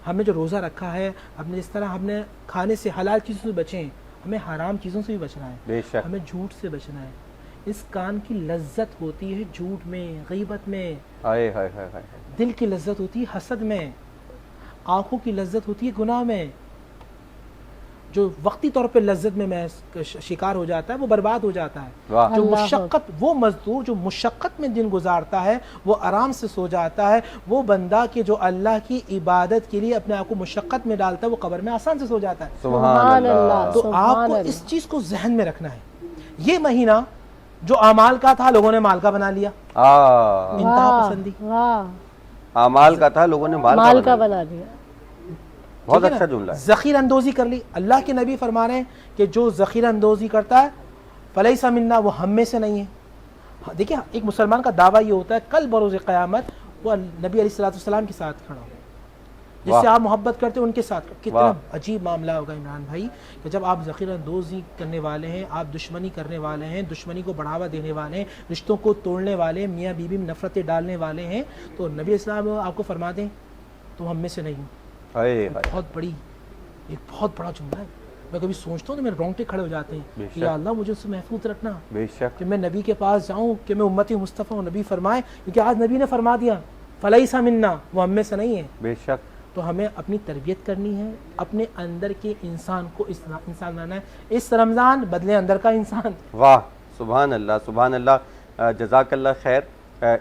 ہم نے جو روزہ رکھا ہے, جس طرح ہم نے کھانے سے حلال چیزوں سے بچیں, ہمیں حرام چیزوں سے بھی بچنا ہے. بے شک. ہمیں جھوٹ سے بچنا ہے. اس کان کی لذت ہوتی ہے جھوٹ میں, غیبت میں. دل کی لذت ہوتی ہے حسد میں. آنکھوں کی لذت ہوتی ہے گناہ میں. جو وقتی طور پہ لذت میں شکار ہو جاتا ہے وہ برباد ہو جاتا ہے. جو مشقت, وہ مزدور جو مشقت میں دن گزارتا ہے وہ آرام سے سو جاتا ہے. وہ بندہ کہ جو اللہ کی عبادت کے لیے اپنے آپ کو مشقت میں ڈالتا ہے وہ قبر میں آسان سے سو جاتا ہے. سبحان اللہ. تو آپ کو اس چیز کو ذہن میں رکھنا ہے. یہ مہینہ جو اعمال کا تھا لوگوں نے مال کا بنا لیا. انتہا پسندی. اعمال کا تھا لوگوں نے مال کا بنا لیا. بہت اچھا جملہ ہے. ذخیرہ اندوزی کر لی. اللہ کے نبی فرما رہے ہیں کہ جو ذخیرہ اندوزی کرتا ہے فلیس منا, وہ ہم میں سے نہیں ہے. دیکھیں ایک مسلمان کا دعویٰ یہ ہوتا ہے کل بروز قیامت وہ نبی علیہ الصلوۃ والسلام کے ساتھ کھڑا ہو, جس سے آپ محبت کرتے ہیں ان کے ساتھ. کتنا عجیب معاملہ ہوگا عمران بھائی کہ جب آپ ذخیرہ اندوزی کرنے والے ہیں, آپ دشمنی کرنے والے ہیں, دشمنی کو بڑھاوا دینے والے ہیں, رشتوں کو توڑنے والے ہیں, میاں بیوی میں نفرتیں ڈالنے والے ہیں, تو نبی اسلام آپ کو فرما دیں تو ہم میں سے نہیں ہوں. ایک بہت بڑا جملہ ہے. میں کبھی سوچتا ہوں تو میرے رونگٹے کھڑے ہو جاتے ہیں کہ یا اللہ مجھے اس سے محفوظ رکھنا. بے شک. کہ میں نبی کے پاس جاؤں, کہ میں امتی مصطفیٰ ہوں. نبی فرمائے کیونکہ آج نبی نے فرما دیا فلیس منا, وہ ہم میں سے نہیں ہے. بے شک. تو ہمیں اپنی تربیت کرنی ہے, اپنے اندر کے انسان کو انسان بنانا ہے. اس رمضان بدلے اندر کا انسان. واہ, سبحان اللہ, سبحان اللہ. جزاک اللہ خیر.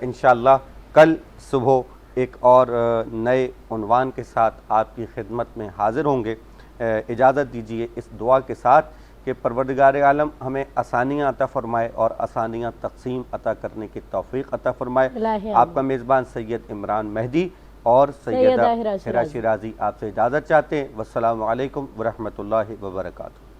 انشاءاللہ کل صبح ایک اور نئے عنوان کے ساتھ آپ کی خدمت میں حاضر ہوں گے. اجازت دیجیے اس دعا کے ساتھ کہ پروردگار عالم ہمیں آسانیاں عطا فرمائے اور آسانیاں تقسیم عطا کرنے کی توفیق عطا فرمائے. آپ کا میزبان سید عمران مہدی اور سیدہ ہرا شیرازی آپ سے اجازت چاہتے ہیں. والسلام علیکم ورحمۃ اللہ وبرکاتہ.